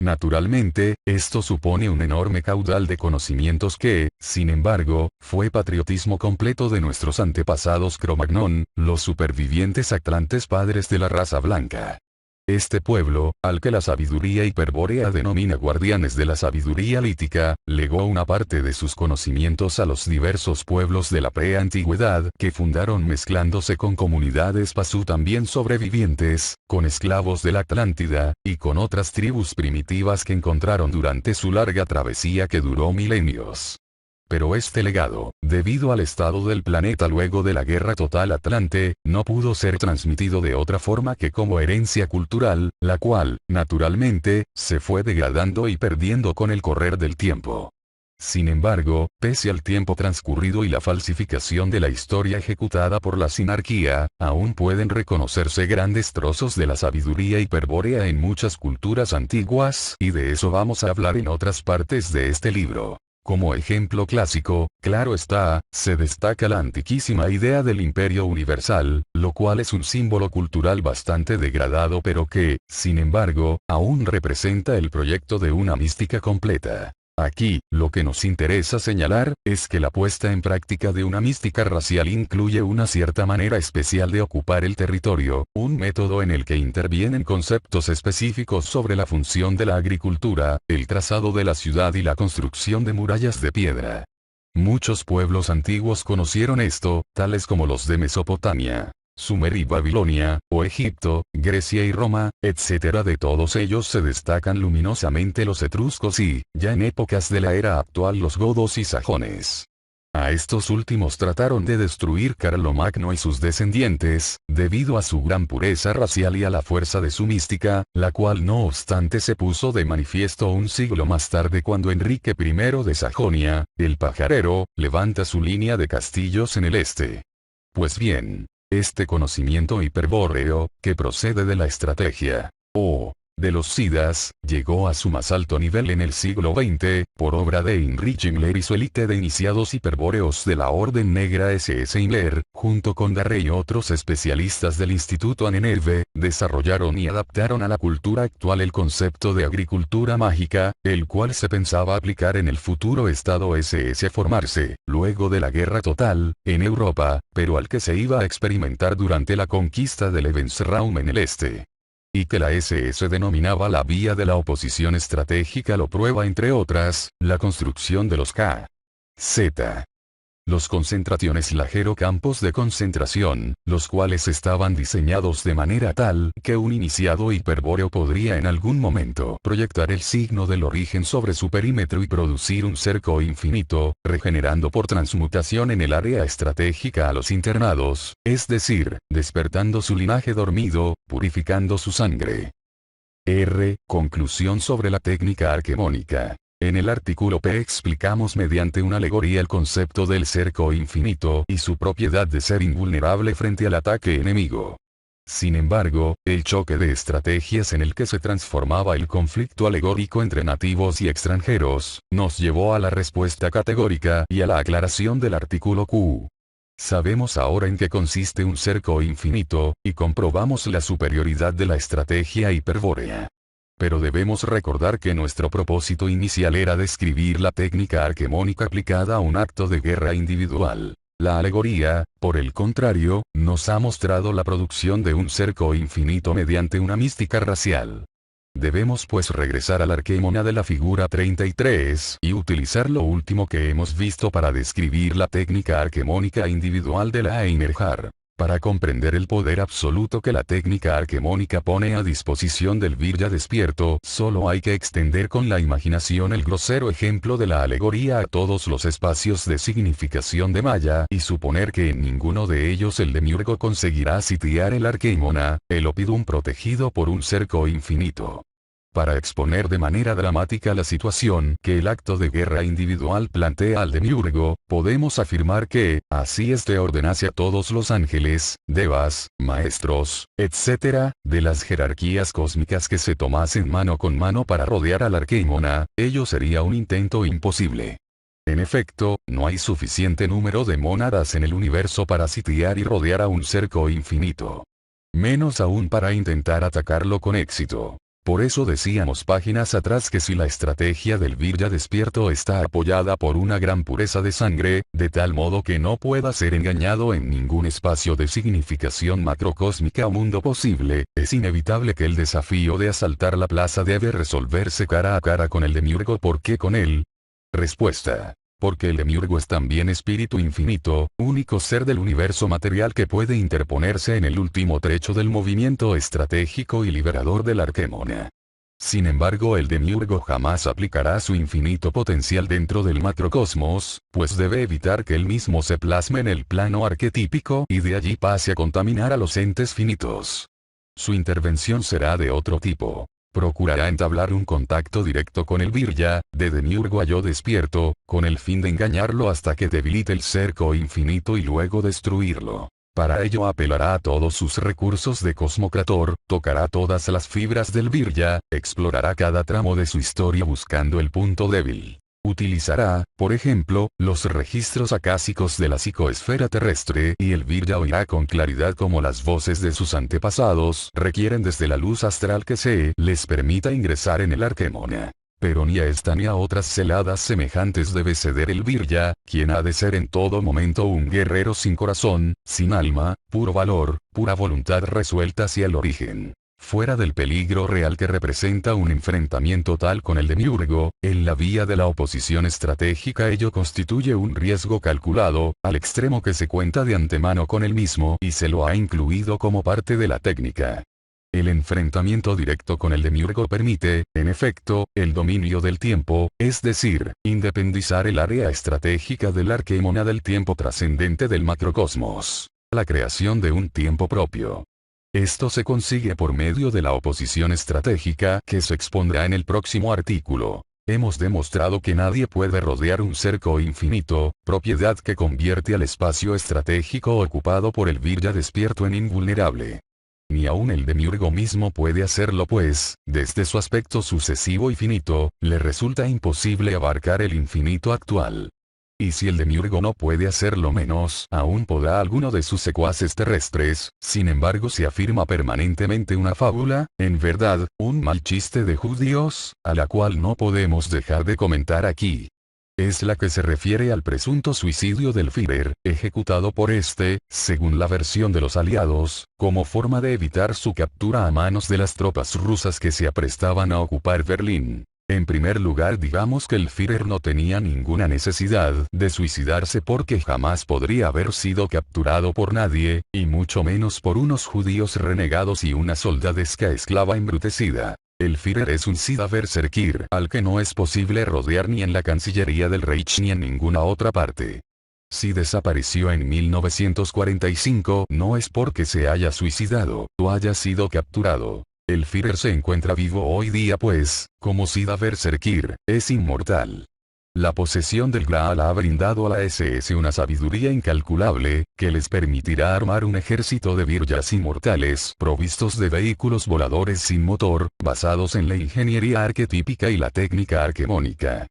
Naturalmente, esto supone un enorme caudal de conocimientos que, sin embargo, fue patriotismo completo de nuestros antepasados Cro-Magnon, los supervivientes atlantes padres de la raza blanca. Este pueblo, al que la sabiduría hiperbórea denomina guardianes de la sabiduría lítica, legó una parte de sus conocimientos a los diversos pueblos de la preantigüedad que fundaron mezclándose con comunidades pasú también sobrevivientes, con esclavos de la Atlántida, y con otras tribus primitivas que encontraron durante su larga travesía que duró milenios. Pero este legado, debido al estado del planeta luego de la guerra total Atlante, no pudo ser transmitido de otra forma que como herencia cultural, la cual, naturalmente, se fue degradando y perdiendo con el correr del tiempo. Sin embargo, pese al tiempo transcurrido y la falsificación de la historia ejecutada por la sinarquía, aún pueden reconocerse grandes trozos de la sabiduría hiperbórea en muchas culturas antiguas, y de eso vamos a hablar en otras partes de este libro. Como ejemplo clásico, claro está, se destaca la antiquísima idea del imperio universal, lo cual es un símbolo cultural bastante degradado pero que, sin embargo, aún representa el proyecto de una mística completa. Aquí, lo que nos interesa señalar, es que la puesta en práctica de una mística racial incluye una cierta manera especial de ocupar el territorio, un método en el que intervienen conceptos específicos sobre la función de la agricultura, el trazado de la ciudad y la construcción de murallas de piedra. Muchos pueblos antiguos conocieron esto, tales como los de Mesopotamia, Sumer y Babilonia, o Egipto, Grecia y Roma, etc. De todos ellos se destacan luminosamente los etruscos y, ya en épocas de la era actual, los godos y sajones. A estos últimos trataron de destruir Carlomagno y sus descendientes, debido a su gran pureza racial y a la fuerza de su mística, la cual no obstante se puso de manifiesto un siglo más tarde cuando Enrique I de Sajonia, el pajarero, levanta su línea de castillos en el este. Pues bien, este conocimiento hiperbóreo, que procede de la estrategia, o de los Siddhas, llegó a su más alto nivel en el siglo XX, por obra de Heinrich Himmler y su élite de iniciados hiperbóreos de la Orden Negra SS. Himmler, junto con Darré y otros especialistas del Instituto Annenelve, desarrollaron y adaptaron a la cultura actual el concepto de agricultura mágica, el cual se pensaba aplicar en el futuro Estado SS a formarse, luego de la guerra total, en Europa, pero al que se iba a experimentar durante la conquista del Lebensraum en el este. Y que la SS denominaba la vía de la oposición estratégica lo prueba entre otras, la construcción de los KZ. Los concentraciones Lagero campos de concentración, los cuales estaban diseñados de manera tal que un iniciado hiperbóreo podría en algún momento proyectar el signo del origen sobre su perímetro y producir un cerco infinito, regenerando por transmutación en el área estratégica a los internados, es decir, despertando su linaje dormido, purificando su sangre. Conclusión sobre la técnica arquemónica. En el artículo P explicamos mediante una alegoría el concepto del cerco infinito y su propiedad de ser invulnerable frente al ataque enemigo. Sin embargo, el choque de estrategias en el que se transformaba el conflicto alegórico entre nativos y extranjeros, nos llevó a la respuesta categórica y a la aclaración del artículo Q. Sabemos ahora en qué consiste un cerco infinito, y comprobamos la superioridad de la estrategia hiperbórea. Pero debemos recordar que nuestro propósito inicial era describir la técnica arquemónica aplicada a un acto de guerra individual. La alegoría, por el contrario, nos ha mostrado la producción de un cerco infinito mediante una mística racial. Debemos pues regresar al arquémona de la figura 33 y utilizar lo último que hemos visto para describir la técnica arquemónica individual de la Einherjar. Para comprender el poder absoluto que la técnica arquemónica pone a disposición del Virya despierto, solo hay que extender con la imaginación el grosero ejemplo de la alegoría a todos los espacios de significación de Maya y suponer que en ninguno de ellos el demiurgo conseguirá sitiar el arquémona, el oppidum protegido por un cerco infinito. Para exponer de manera dramática la situación que el acto de guerra individual plantea al demiurgo, podemos afirmar que, así éste ordenase a todos los ángeles, devas, maestros, etc., de las jerarquías cósmicas que se tomasen mano con mano para rodear al arquémona, ello sería un intento imposible. En efecto, no hay suficiente número de mónadas en el universo para sitiar y rodear a un cerco infinito. Menos aún para intentar atacarlo con éxito. Por eso decíamos páginas atrás que si la estrategia del Virya despierto está apoyada por una gran pureza de sangre, de tal modo que no pueda ser engañado en ningún espacio de significación macrocósmica o mundo posible, es inevitable que el desafío de asaltar la plaza debe resolverse cara a cara con el demiurgo. ¿Por qué con él? Respuesta. Porque el demiurgo es también espíritu infinito, único ser del universo material que puede interponerse en el último trecho del movimiento estratégico y liberador del Arquemona. Sin embargo, el demiurgo jamás aplicará su infinito potencial dentro del macrocosmos, pues debe evitar que él mismo se plasme en el plano arquetípico y de allí pase a contaminar a los entes finitos. Su intervención será de otro tipo. Procurará entablar un contacto directo con el Virya, de demiurgo a yo despierto, con el fin de engañarlo hasta que debilite el cerco infinito y luego destruirlo. Para ello apelará a todos sus recursos de cosmocrator, tocará todas las fibras del Virya, explorará cada tramo de su historia buscando el punto débil. Utilizará, por ejemplo, los registros acásicos de la psicoesfera terrestre y el Virya oirá con claridad cómo las voces de sus antepasados requieren desde la luz astral que se les permita ingresar en el Arquemona. Pero ni a esta ni a otras celadas semejantes debe ceder el Virya, quien ha de ser en todo momento un guerrero sin corazón, sin alma, puro valor, pura voluntad resuelta hacia el origen. Fuera del peligro real que representa un enfrentamiento tal con el demiurgo, en la vía de la oposición estratégica ello constituye un riesgo calculado, al extremo que se cuenta de antemano con él mismo y se lo ha incluido como parte de la técnica. El enfrentamiento directo con el demiurgo permite, en efecto, el dominio del tiempo, es decir, independizar el área estratégica del Arquemona del tiempo trascendente del macrocosmos. La creación de un tiempo propio. Esto se consigue por medio de la oposición estratégica que se expondrá en el próximo artículo. Hemos demostrado que nadie puede rodear un cerco infinito, propiedad que convierte al espacio estratégico ocupado por el Virya despierto en invulnerable. Ni aun el demiurgo mismo puede hacerlo pues, desde su aspecto sucesivo y finito, le resulta imposible abarcar el infinito actual. Y si el demiurgo no puede hacerlo menos, aún podrá alguno de sus secuaces terrestres. Sin embargo, se afirma permanentemente una fábula, en verdad, un mal chiste de judíos, a la cual no podemos dejar de comentar aquí. Es la que se refiere al presunto suicidio del Führer, ejecutado por este, según la versión de los aliados, como forma de evitar su captura a manos de las tropas rusas que se aprestaban a ocupar Berlín. En primer lugar, digamos que el Führer no tenía ninguna necesidad de suicidarse porque jamás podría haber sido capturado por nadie, y mucho menos por unos judíos renegados y una soldadesca esclava embrutecida. El Führer es un Sida Berserkir al que no es posible rodear ni en la Cancillería del Reich ni en ninguna otra parte. Si desapareció en 1945 no es porque se haya suicidado, o haya sido capturado. El Führer se encuentra vivo hoy día pues, como Sida Berserkir, es inmortal. La posesión del Graal ha brindado a la SS una sabiduría incalculable, que les permitirá armar un ejército de Viryas inmortales provistos de vehículos voladores sin motor, basados en la ingeniería arquetípica y la técnica arquemónica.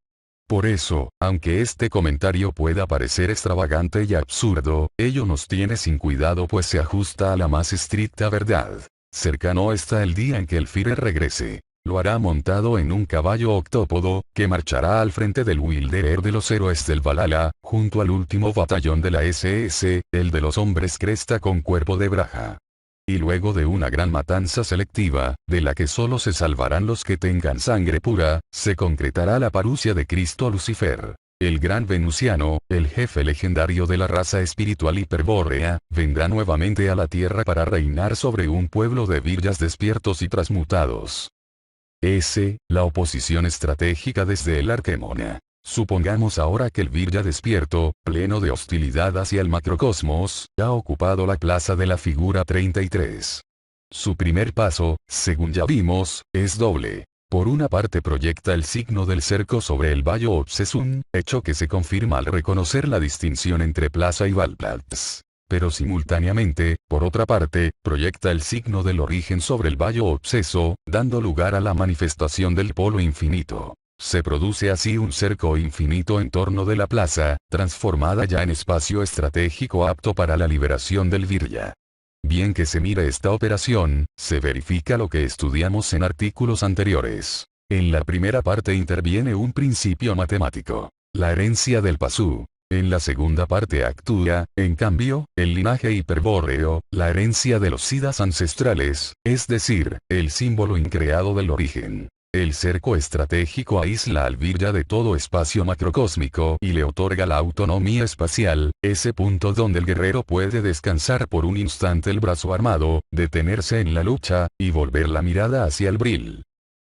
Por eso, aunque este comentario pueda parecer extravagante y absurdo, ello nos tiene sin cuidado pues se ajusta a la más estricta verdad. Cercano está el día en que el Führer regrese. Lo hará montado en un caballo octópodo, que marchará al frente del Wilderer de los héroes del Valhalla, junto al último batallón de la SS, el de los hombres cresta con cuerpo de Braja. Y luego de una gran matanza selectiva, de la que solo se salvarán los que tengan sangre pura, se concretará la parucia de Cristo Lucifer. El gran venusiano, el jefe legendario de la raza espiritual hiperbórea, vendrá nuevamente a la tierra para reinar sobre un pueblo de Viryas despiertos y transmutados. La oposición estratégica desde el Arquemona. Supongamos ahora que el Virya despierto, pleno de hostilidad hacia el macrocosmos, ha ocupado la plaza de la figura 33. Su primer paso, según ya vimos, es doble. Por una parte proyecta el signo del cerco sobre el Valle Obsesum, hecho que se confirma al reconocer la distinción entre plaza y Waldplatz. Pero simultáneamente, por otra parte, proyecta el signo del origen sobre el Valle Obseso, dando lugar a la manifestación del polo infinito. Se produce así un cerco infinito en torno de la plaza, transformada ya en espacio estratégico apto para la liberación del Virya. Bien que se mire esta operación, se verifica lo que estudiamos en artículos anteriores. En la primera parte interviene un principio matemático, la herencia del pasú. En la segunda parte actúa, en cambio, el linaje hiperbóreo, la herencia de los siddhas ancestrales, es decir, el símbolo increado del origen. El cerco estratégico aísla al virya de todo espacio macrocósmico y le otorga la autonomía espacial, ese punto donde el guerrero puede descansar por un instante el brazo armado, detenerse en la lucha, y volver la mirada hacia el bril.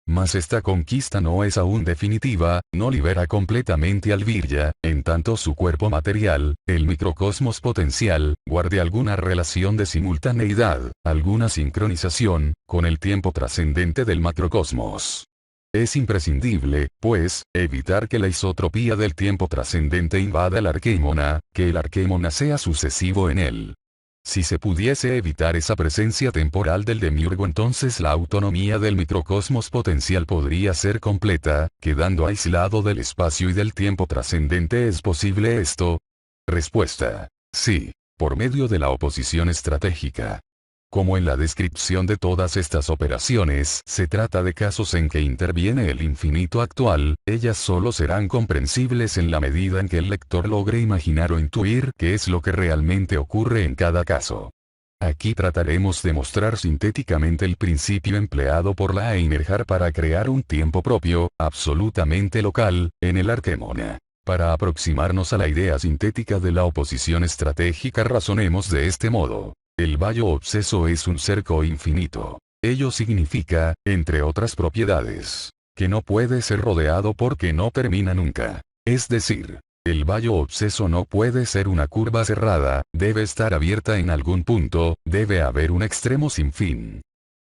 Mas esta conquista no es aún definitiva, no libera completamente al virya, en tanto su cuerpo material, el microcosmos potencial, guarde alguna relación de simultaneidad, alguna sincronización, con el tiempo trascendente del macrocosmos. Es imprescindible, pues, evitar que la isotropía del tiempo trascendente invada el arquémona, que el arquémona sea sucesivo en él. Si se pudiese evitar esa presencia temporal del demiurgo, entonces la autonomía del microcosmos potencial podría ser completa, quedando aislado del espacio y del tiempo trascendente. ¿Es posible esto? Respuesta: sí, por medio de la oposición estratégica. Como en la descripción de todas estas operaciones se trata de casos en que interviene el infinito actual, ellas solo serán comprensibles en la medida en que el lector logre imaginar o intuir qué es lo que realmente ocurre en cada caso. Aquí trataremos de mostrar sintéticamente el principio empleado por la Einherjar para crear un tiempo propio, absolutamente local, en el arquémona. Para aproximarnos a la idea sintética de la oposición estratégica, razonemos de este modo. El vallo obseso es un cerco infinito. Ello significa, entre otras propiedades, que no puede ser rodeado porque no termina nunca. Es decir, el vallo obseso no puede ser una curva cerrada, debe estar abierta en algún punto, debe haber un extremo sin fin.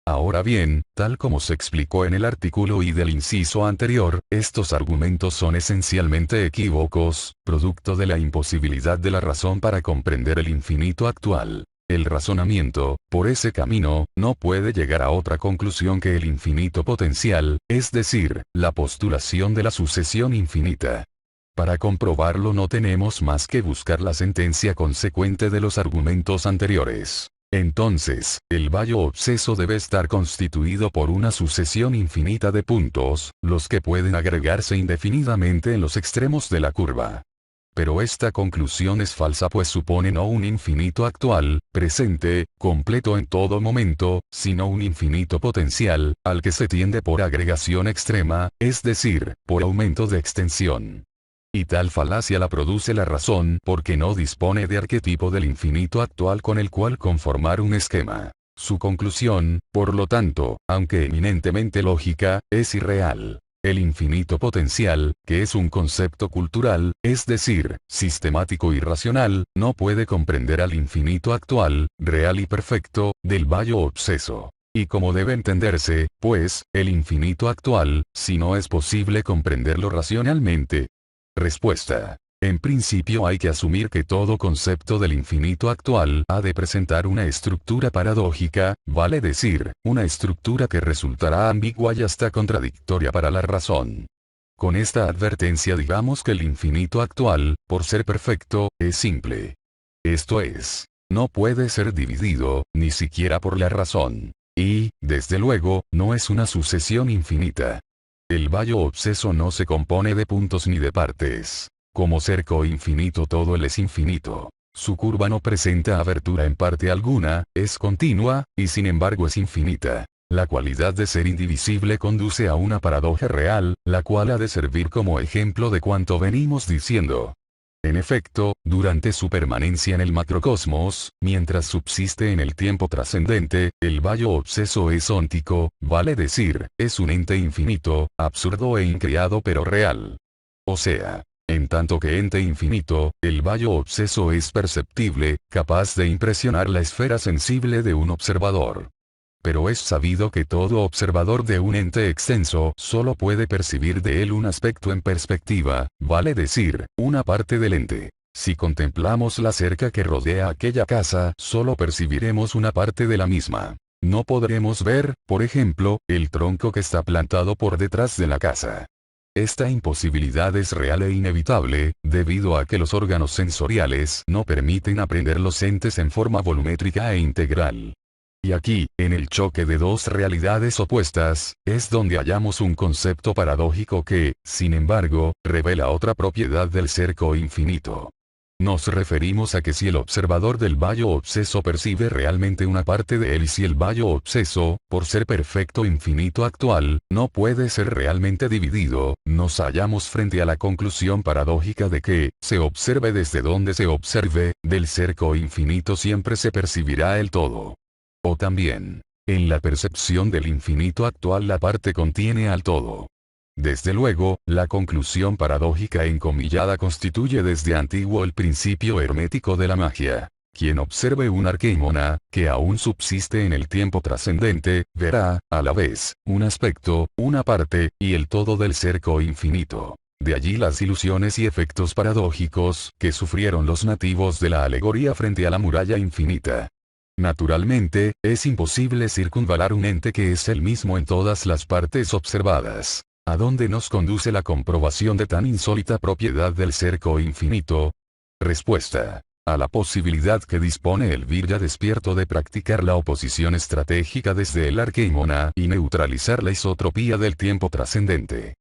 Ahora bien, tal como se explicó en el artículo y del inciso anterior, estos argumentos son esencialmente equívocos, producto de la imposibilidad de la razón para comprender el infinito actual. El razonamiento, por ese camino, no puede llegar a otra conclusión que el infinito potencial, es decir, la postulación de la sucesión infinita. Para comprobarlo no tenemos más que buscar la sentencia consecuente de los argumentos anteriores. Entonces, el vallo obseso debe estar constituido por una sucesión infinita de puntos, los que pueden agregarse indefinidamente en los extremos de la curva. Pero esta conclusión es falsa, pues supone no un infinito actual, presente, completo en todo momento, sino un infinito potencial, al que se tiende por agregación extrema, es decir, por aumento de extensión. Y tal falacia la produce la razón porque no dispone de arquetipo del infinito actual con el cual conformar un esquema. Su conclusión, por lo tanto, aunque eminentemente lógica, es irreal. El infinito potencial, que es un concepto cultural, es decir, sistemático y racional, no puede comprender al infinito actual, real y perfecto, del vallo obseso. Y como debe entenderse, pues, el infinito actual, si no es posible comprenderlo racionalmente. Respuesta: en principio hay que asumir que todo concepto del infinito actual ha de presentar una estructura paradójica, vale decir, una estructura que resultará ambigua y hasta contradictoria para la razón. Con esta advertencia digamos que el infinito actual, por ser perfecto, es simple. Esto es, no puede ser dividido, ni siquiera por la razón. Y, desde luego, no es una sucesión infinita. El vallo obseso no se compone de puntos ni de partes. Como cerco infinito todo él es infinito. Su curva no presenta abertura en parte alguna, es continua, y sin embargo es infinita. La cualidad de ser indivisible conduce a una paradoja real, la cual ha de servir como ejemplo de cuanto venimos diciendo. En efecto, durante su permanencia en el macrocosmos, mientras subsiste en el tiempo trascendente, el vallo obseso es óntico, vale decir, es un ente infinito, absurdo e increado pero real. O sea, en tanto que ente infinito, el vallo obseso es perceptible, capaz de impresionar la esfera sensible de un observador. Pero es sabido que todo observador de un ente extenso solo puede percibir de él un aspecto en perspectiva, vale decir, una parte del ente. Si contemplamos la cerca que rodea aquella casa, solo percibiremos una parte de la misma. No podremos ver, por ejemplo, el tronco que está plantado por detrás de la casa. Esta imposibilidad es real e inevitable, debido a que los órganos sensoriales no permiten aprender los entes en forma volumétrica e integral. Y aquí, en el choque de dos realidades opuestas, es donde hallamos un concepto paradójico que, sin embargo, revela otra propiedad del cerco infinito. Nos referimos a que si el observador del valle obseso percibe realmente una parte de él y si el valle obseso, por ser perfecto infinito actual, no puede ser realmente dividido, nos hallamos frente a la conclusión paradójica de que, se observe desde donde se observe, del cerco infinito siempre se percibirá el todo. O también, en la percepción del infinito actual la parte contiene al todo. Desde luego, la conclusión paradójica encomillada constituye desde antiguo el principio hermético de la magia. Quien observe un arqueimona, que aún subsiste en el tiempo trascendente, verá, a la vez, un aspecto, una parte, y el todo del cerco infinito. De allí las ilusiones y efectos paradójicos que sufrieron los nativos de la alegoría frente a la muralla infinita. Naturalmente, es imposible circunvalar un ente que es el mismo en todas las partes observadas. ¿A dónde nos conduce la comprobación de tan insólita propiedad del cerco infinito? Respuesta. A la posibilidad que dispone el Virya despierto de practicar la oposición estratégica desde el arqueimona y neutralizar la isotropía del tiempo trascendente.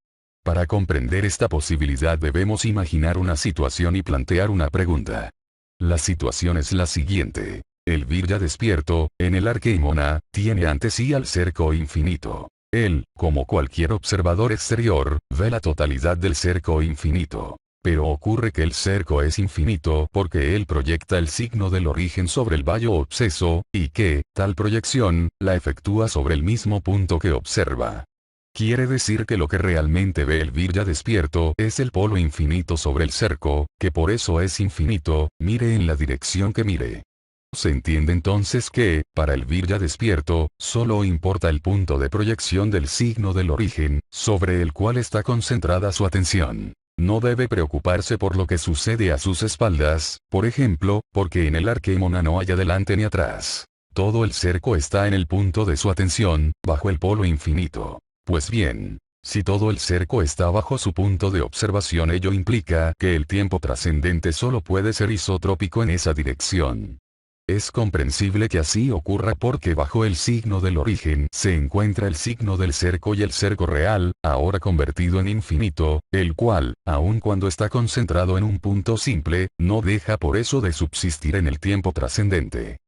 Para comprender esta posibilidad debemos imaginar una situación y plantear una pregunta. La situación es la siguiente. El Virya despierto, en el arqueimona, tiene ante sí al cerco infinito. Él, como cualquier observador exterior, ve la totalidad del cerco infinito. Pero ocurre que el cerco es infinito porque él proyecta el signo del origen sobre el valle obseso, y que, tal proyección, la efectúa sobre el mismo punto que observa. Quiere decir que lo que realmente ve el Virya despierto es el polo infinito sobre el cerco, que por eso es infinito, mire en la dirección que mire. Se entiende entonces que, para el Virya despierto, solo importa el punto de proyección del signo del origen, sobre el cual está concentrada su atención. No debe preocuparse por lo que sucede a sus espaldas, por ejemplo, porque en el arqueimona no hay adelante ni atrás. Todo el cerco está en el punto de su atención, bajo el polo infinito. Pues bien, si todo el cerco está bajo su punto de observación, ello implica que el tiempo trascendente solo puede ser isotrópico en esa dirección. Es comprensible que así ocurra porque bajo el signo del origen se encuentra el signo del cerco y el cerco real, ahora convertido en infinito, el cual, aun cuando está concentrado en un punto simple, no deja por eso de subsistir en el tiempo trascendente.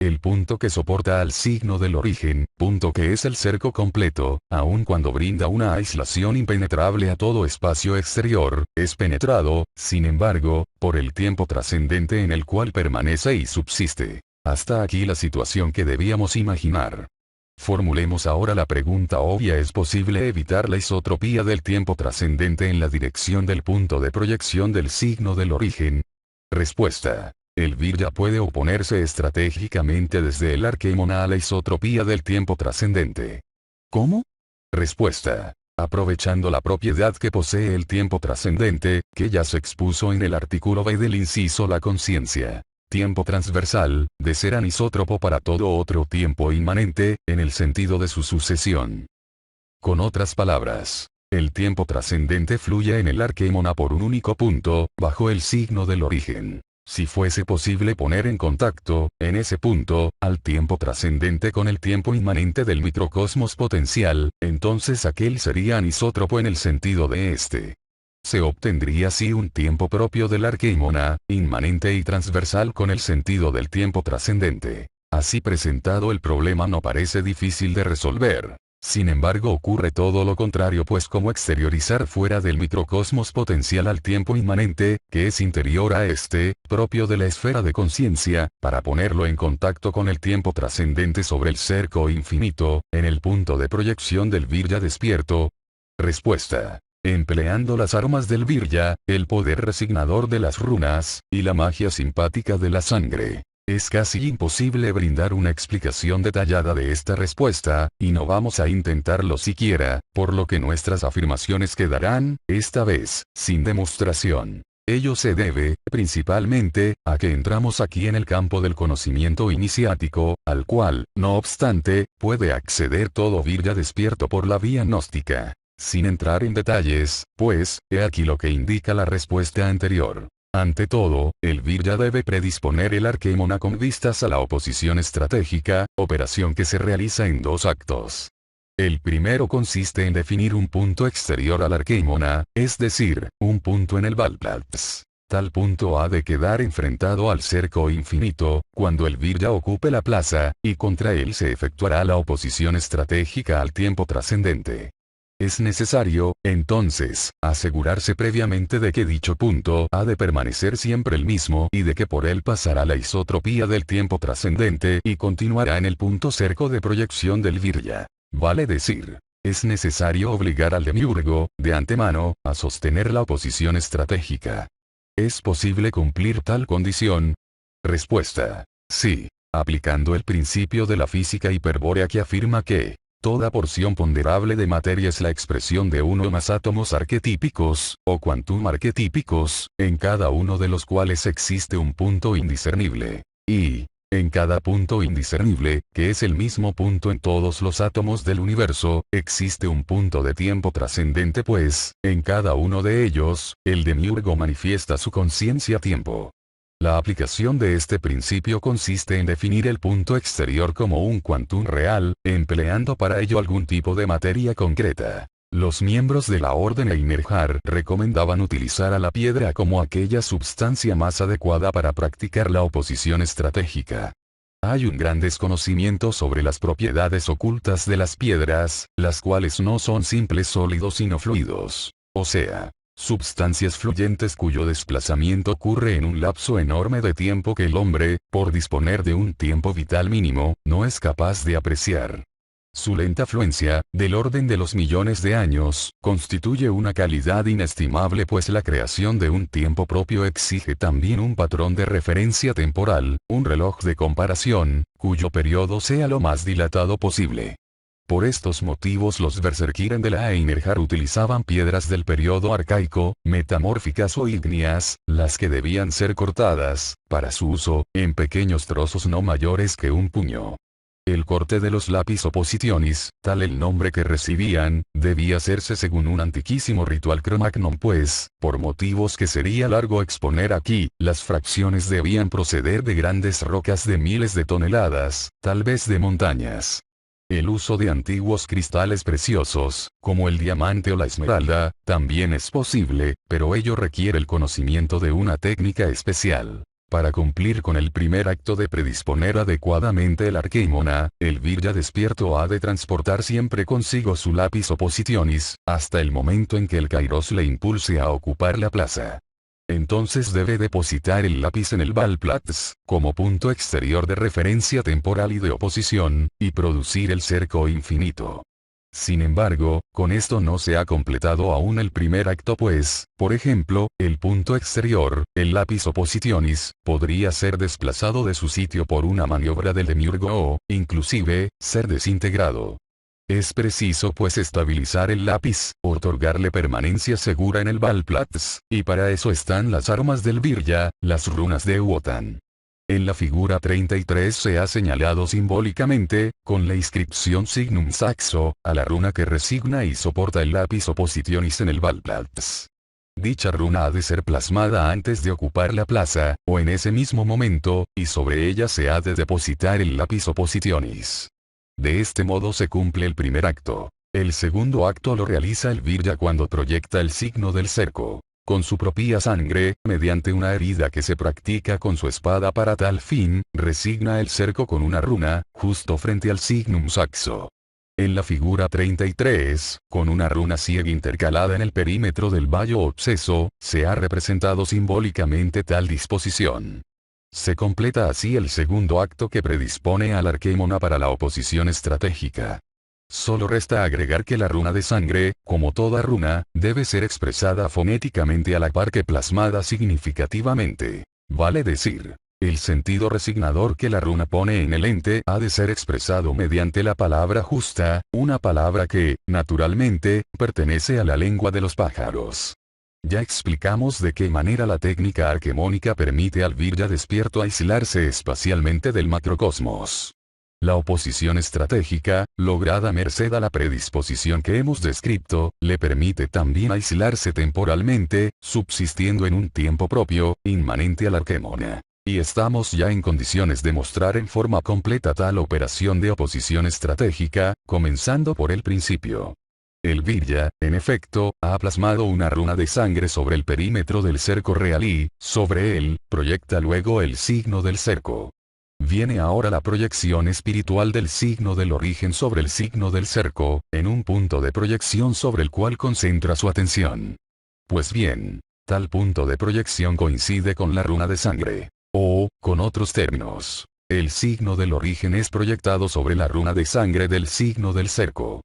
El punto que soporta al signo del origen, punto que es el cerco completo, aun cuando brinda una aislación impenetrable a todo espacio exterior, es penetrado, sin embargo, por el tiempo trascendente en el cual permanece y subsiste. Hasta aquí la situación que debíamos imaginar. Formulemos ahora la pregunta obvia: ¿es posible evitar la isotropía del tiempo trascendente en la dirección del punto de proyección del signo del origen? Respuesta. El Virya puede oponerse estratégicamente desde el arqueimona a la isotropía del tiempo trascendente. ¿Cómo? Respuesta. Aprovechando la propiedad que posee el tiempo trascendente, que ya se expuso en el artículo B del inciso la conciencia. Tiempo transversal, de ser anisótropo para todo otro tiempo inmanente, en el sentido de su sucesión. Con otras palabras, el tiempo trascendente fluye en el arqueimona por un único punto, bajo el signo del origen. Si fuese posible poner en contacto, en ese punto, al tiempo trascendente con el tiempo inmanente del microcosmos potencial, entonces aquel sería anisótropo en el sentido de este. Se obtendría así un tiempo propio del arqueimona, inmanente y transversal con el sentido del tiempo trascendente. Así presentado, el problema no parece difícil de resolver. Sin embargo, ocurre todo lo contrario, pues como exteriorizar fuera del microcosmos potencial al tiempo inmanente, que es interior a este, propio de la esfera de conciencia, para ponerlo en contacto con el tiempo trascendente sobre el cerco infinito, en el punto de proyección del Virya despierto? Respuesta. Empleando las armas del Virya, el poder resignador de las runas, y la magia simpática de la sangre. Es casi imposible brindar una explicación detallada de esta respuesta, y no vamos a intentarlo siquiera, por lo que nuestras afirmaciones quedarán, esta vez, sin demostración. Ello se debe, principalmente, a que entramos aquí en el campo del conocimiento iniciático, al cual, no obstante, puede acceder todo Virya despierto por la vía gnóstica. Sin entrar en detalles, pues, he aquí lo que indica la respuesta anterior. Ante todo, el Virya debe predisponer el Arquémona con vistas a la oposición estratégica, operación que se realiza en 2 actos. El primero consiste en definir un punto exterior al Arquémona, es decir, un punto en el Valplatz. Tal punto ha de quedar enfrentado al cerco infinito, cuando el Virya ocupe la plaza, y contra él se efectuará la oposición estratégica al tiempo trascendente. Es necesario, entonces, asegurarse previamente de que dicho punto ha de permanecer siempre el mismo y de que por él pasará la isotropía del tiempo trascendente y continuará en el punto cerco de proyección del Virya. Vale decir, es necesario obligar al demiurgo, de antemano, a sostener la oposición estratégica. ¿Es posible cumplir tal condición? Respuesta: sí, aplicando el principio de la física hiperbórea que afirma que toda porción ponderable de materia es la expresión de uno o más átomos arquetípicos, o quantum arquetípicos, en cada uno de los cuales existe un punto indiscernible. Y, en cada punto indiscernible, que es el mismo punto en todos los átomos del universo, existe un punto de tiempo trascendente pues, en cada uno de ellos, el demiurgo manifiesta su conciencia tiempo. La aplicación de este principio consiste en definir el punto exterior como un quantum real, empleando para ello algún tipo de materia concreta. Los miembros de la Orden Einerjar recomendaban utilizar a la piedra como aquella substancia más adecuada para practicar la oposición estratégica. Hay un gran desconocimiento sobre las propiedades ocultas de las piedras, las cuales no son simples sólidos sino fluidos, o sea, substancias fluyentes cuyo desplazamiento ocurre en un lapso enorme de tiempo que el hombre, por disponer de un tiempo vital mínimo, no es capaz de apreciar. Su lenta fluencia, del orden de los millones de años, constituye una calidad inestimable pues la creación de un tiempo propio exige también un patrón de referencia temporal, un reloj de comparación, cuyo periodo sea lo más dilatado posible. Por estos motivos los Berserkiren de la Einerjar utilizaban piedras del periodo arcaico, metamórficas o ígneas, las que debían ser cortadas, para su uso, en pequeños trozos no mayores que un puño. El corte de los lapis oppositionis, tal el nombre que recibían, debía hacerse según un antiquísimo ritual Cro-Magnon pues, por motivos que sería largo exponer aquí, las fracciones debían proceder de grandes rocas de miles de toneladas, tal vez de montañas. El uso de antiguos cristales preciosos, como el diamante o la esmeralda, también es posible, pero ello requiere el conocimiento de una técnica especial. Para cumplir con el primer acto de predisponer adecuadamente el Arquémona, el Virya despierto ha de transportar siempre consigo su lápiz oppositionis, hasta el momento en que el Kairos le impulse a ocupar la plaza. Entonces debe depositar el lápiz en el Valplatz, como punto exterior de referencia temporal y de oposición, y producir el cerco infinito. Sin embargo, con esto no se ha completado aún el primer acto pues, por ejemplo, el punto exterior, el lápiz oppositionis, podría ser desplazado de su sitio por una maniobra del demiurgo o, inclusive, ser desintegrado. Es preciso pues estabilizar el lápiz, otorgarle permanencia segura en el Valplatz, y para eso están las armas del Virya, las runas de Wotan. En la figura 33 se ha señalado simbólicamente, con la inscripción Signum Saxo, a la runa que resigna y soporta el lápiz oppositionis en el Valplatz. Dicha runa ha de ser plasmada antes de ocupar la plaza, o en ese mismo momento, y sobre ella se ha de depositar el lápiz oppositionis. De este modo se cumple el primer acto. El segundo acto lo realiza el Virya cuando proyecta el signo del cerco. Con su propia sangre, mediante una herida que se practica con su espada para tal fin, resigna el cerco con una runa, justo frente al Signum Saxo. En la figura 33, con una runa ciega intercalada en el perímetro del vallo obseso, se ha representado simbólicamente tal disposición. Se completa así el segundo acto que predispone al Arquémona para la oposición estratégica. Solo resta agregar que la runa de sangre, como toda runa, debe ser expresada fonéticamente a la par que plasmada significativamente. Vale decir, el sentido resignador que la runa pone en el ente ha de ser expresado mediante la palabra justa, una palabra que, naturalmente, pertenece a la lengua de los pájaros. Ya explicamos de qué manera la técnica arquemónica permite al Virya despierto aislarse espacialmente del macrocosmos. La oposición estratégica, lograda merced a la predisposición que hemos descrito, le permite también aislarse temporalmente, subsistiendo en un tiempo propio, inmanente al arquémona. Y estamos ya en condiciones de mostrar en forma completa tal operación de oposición estratégica, comenzando por el principio. El Virya, en efecto, ha plasmado una runa de sangre sobre el perímetro del cerco real y, sobre él, proyecta luego el signo del cerco. Viene ahora la proyección espiritual del signo del origen sobre el signo del cerco, en un punto de proyección sobre el cual concentra su atención. Pues bien, tal punto de proyección coincide con la runa de sangre. O, con otros términos, el signo del origen es proyectado sobre la runa de sangre del signo del cerco.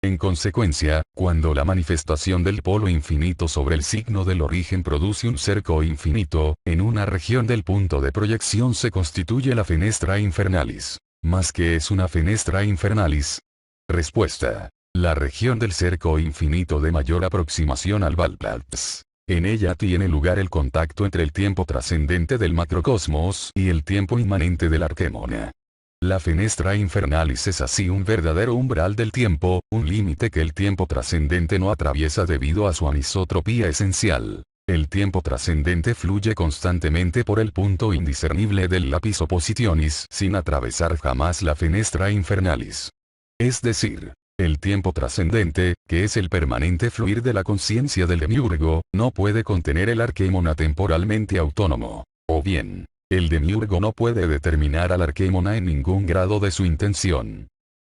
En consecuencia, cuando la manifestación del polo infinito sobre el signo del origen produce un cerco infinito, en una región del punto de proyección se constituye la fenestra infernalis. ¿Más qué es una fenestra infernalis? Respuesta. La región del cerco infinito de mayor aproximación al Valplatz. En ella tiene lugar el contacto entre el tiempo trascendente del macrocosmos y el tiempo inmanente del arquémona. La fenestra infernalis es así un verdadero umbral del tiempo, un límite que el tiempo trascendente no atraviesa debido a su anisotropía esencial. El tiempo trascendente fluye constantemente por el punto indiscernible del lápiz oppositionis sin atravesar jamás la fenestra infernalis. Es decir, el tiempo trascendente, que es el permanente fluir de la conciencia del demiurgo, no puede contener el arquémona temporalmente autónomo. O bien, el demiurgo no puede determinar al arquémona en ningún grado de su intención.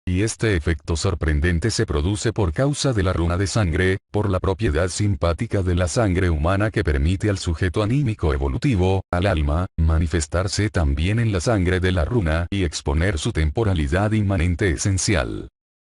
Y este efecto sorprendente se produce por causa de la runa de sangre, por la propiedad simpática de la sangre humana que permite al sujeto anímico evolutivo, al alma, manifestarse también en la sangre de la runa y exponer su temporalidad inmanente esencial.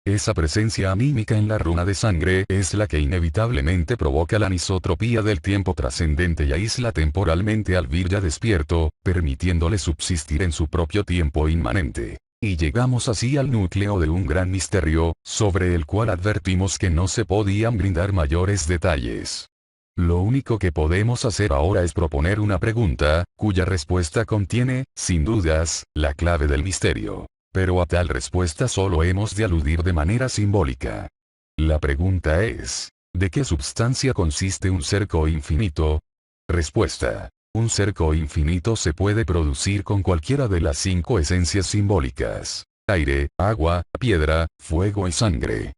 Esa presencia anímica en la runa de sangre es la que inevitablemente provoca la anisotropía del tiempo trascendente y aísla temporalmente al Virya despierto, permitiéndole subsistir en su propio tiempo inmanente. Y llegamos así al núcleo de un gran misterio, sobre el cual advertimos que no se podían brindar mayores detalles. Lo único que podemos hacer ahora es proponer una pregunta, cuya respuesta contiene, sin dudas, la clave del misterio. Pero a tal respuesta solo hemos de aludir de manera simbólica. La pregunta es, ¿de qué substancia consiste un cerco infinito? Respuesta. Un cerco infinito se puede producir con cualquiera de las 5 esencias simbólicas: aire, agua, piedra, fuego y sangre.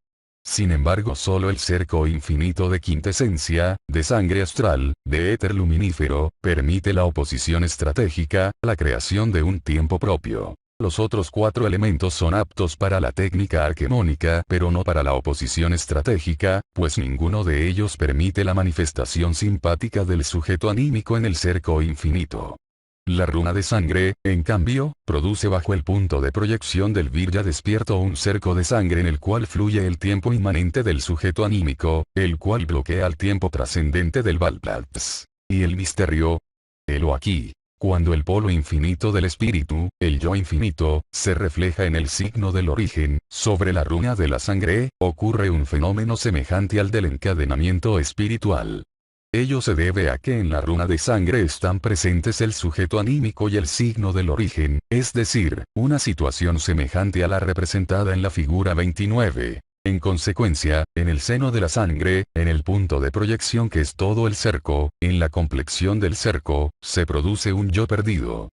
Sin embargo, solo el cerco infinito de quintesencia, de sangre astral, de éter luminífero, permite la oposición estratégica, la creación de un tiempo propio. Los otros 4 elementos son aptos para la técnica arquemónica pero no para la oposición estratégica, pues ninguno de ellos permite la manifestación simpática del sujeto anímico en el cerco infinito. La runa de sangre, en cambio, produce bajo el punto de proyección del Virya despierto un cerco de sangre en el cual fluye el tiempo inmanente del sujeto anímico, el cual bloquea el tiempo trascendente del Valplatz. Y el misterio. Helo aquí. Cuando el polo infinito del espíritu, el yo infinito, se refleja en el signo del origen, sobre la runa de la sangre, ocurre un fenómeno semejante al del encadenamiento espiritual. Ello se debe a que en la runa de sangre están presentes el sujeto anímico y el signo del origen, es decir, una situación semejante a la representada en la figura 29. En consecuencia, en el seno de la sangre, en el punto de proyección que es todo el cerco, en la complexión del cerco, se produce un yo perdido.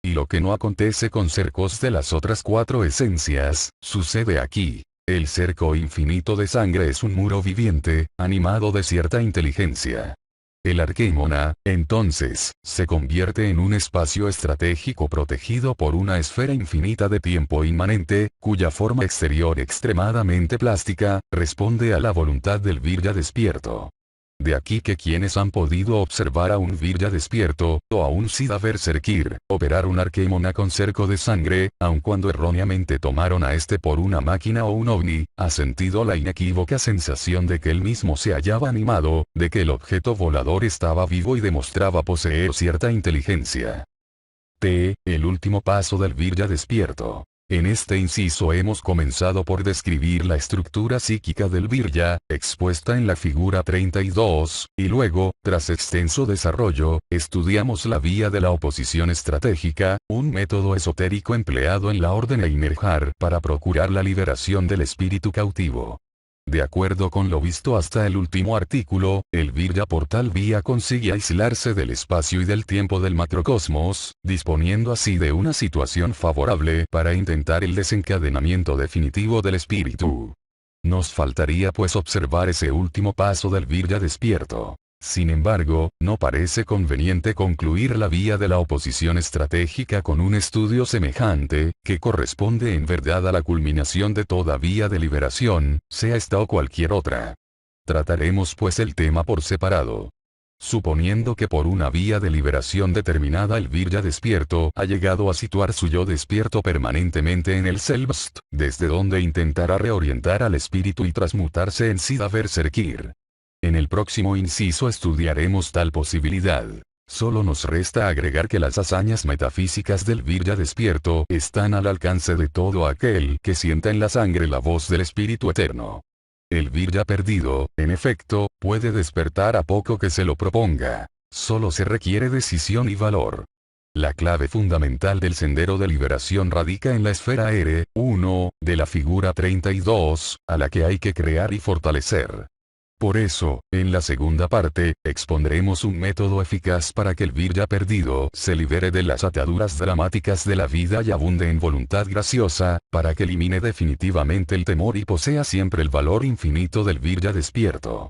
Y lo que no acontece con cercos de las otras 4 esencias, sucede aquí. El cerco infinito de sangre es un muro viviente, animado de cierta inteligencia. El arquémona, entonces, se convierte en un espacio estratégico protegido por una esfera infinita de tiempo inmanente, cuya forma exterior extremadamente plástica, responde a la voluntad del Virya despierto. De aquí que quienes han podido observar a un Virya despierto, o a un Siddha Berserkir, operar un arquémona con cerco de sangre, aun cuando erróneamente tomaron a este por una máquina o un ovni, ha sentido la inequívoca sensación de que él mismo se hallaba animado, de que el objeto volador estaba vivo y demostraba poseer cierta inteligencia. El último paso del Virya despierto. En este inciso hemos comenzado por describir la estructura psíquica del Virya, expuesta en la figura 32, y luego, tras extenso desarrollo, estudiamos la vía de la oposición estratégica, un método esotérico empleado en la orden Einerjar para procurar la liberación del espíritu cautivo. De acuerdo con lo visto hasta el último artículo, el Virya por tal vía consigue aislarse del espacio y del tiempo del macrocosmos, disponiendo así de una situación favorable para intentar el desencadenamiento definitivo del espíritu. Nos faltaría pues observar ese último paso del Virya despierto. Sin embargo, no parece conveniente concluir la vía de la oposición estratégica con un estudio semejante, que corresponde en verdad a la culminación de toda vía de liberación, sea esta o cualquier otra. Trataremos pues el tema por separado. Suponiendo que por una vía de liberación determinada el Virya despierto ha llegado a situar su yo despierto permanentemente en el Selbst, desde donde intentará reorientar al espíritu y transmutarse en Siddha Berserkir. En el próximo inciso estudiaremos tal posibilidad. Solo nos resta agregar que las hazañas metafísicas del Virya despierto están al alcance de todo aquel que sienta en la sangre la voz del Espíritu Eterno. El Virya perdido, en efecto, puede despertar a poco que se lo proponga. Solo se requiere decisión y valor. La clave fundamental del sendero de liberación radica en la esfera R1, de la figura 32, a la que hay que crear y fortalecer. Por eso, en la segunda parte, expondremos un método eficaz para que el Virya perdido se libere de las ataduras dramáticas de la vida y abunde en voluntad graciosa, para que elimine definitivamente el temor y posea siempre el valor infinito del Virya despierto.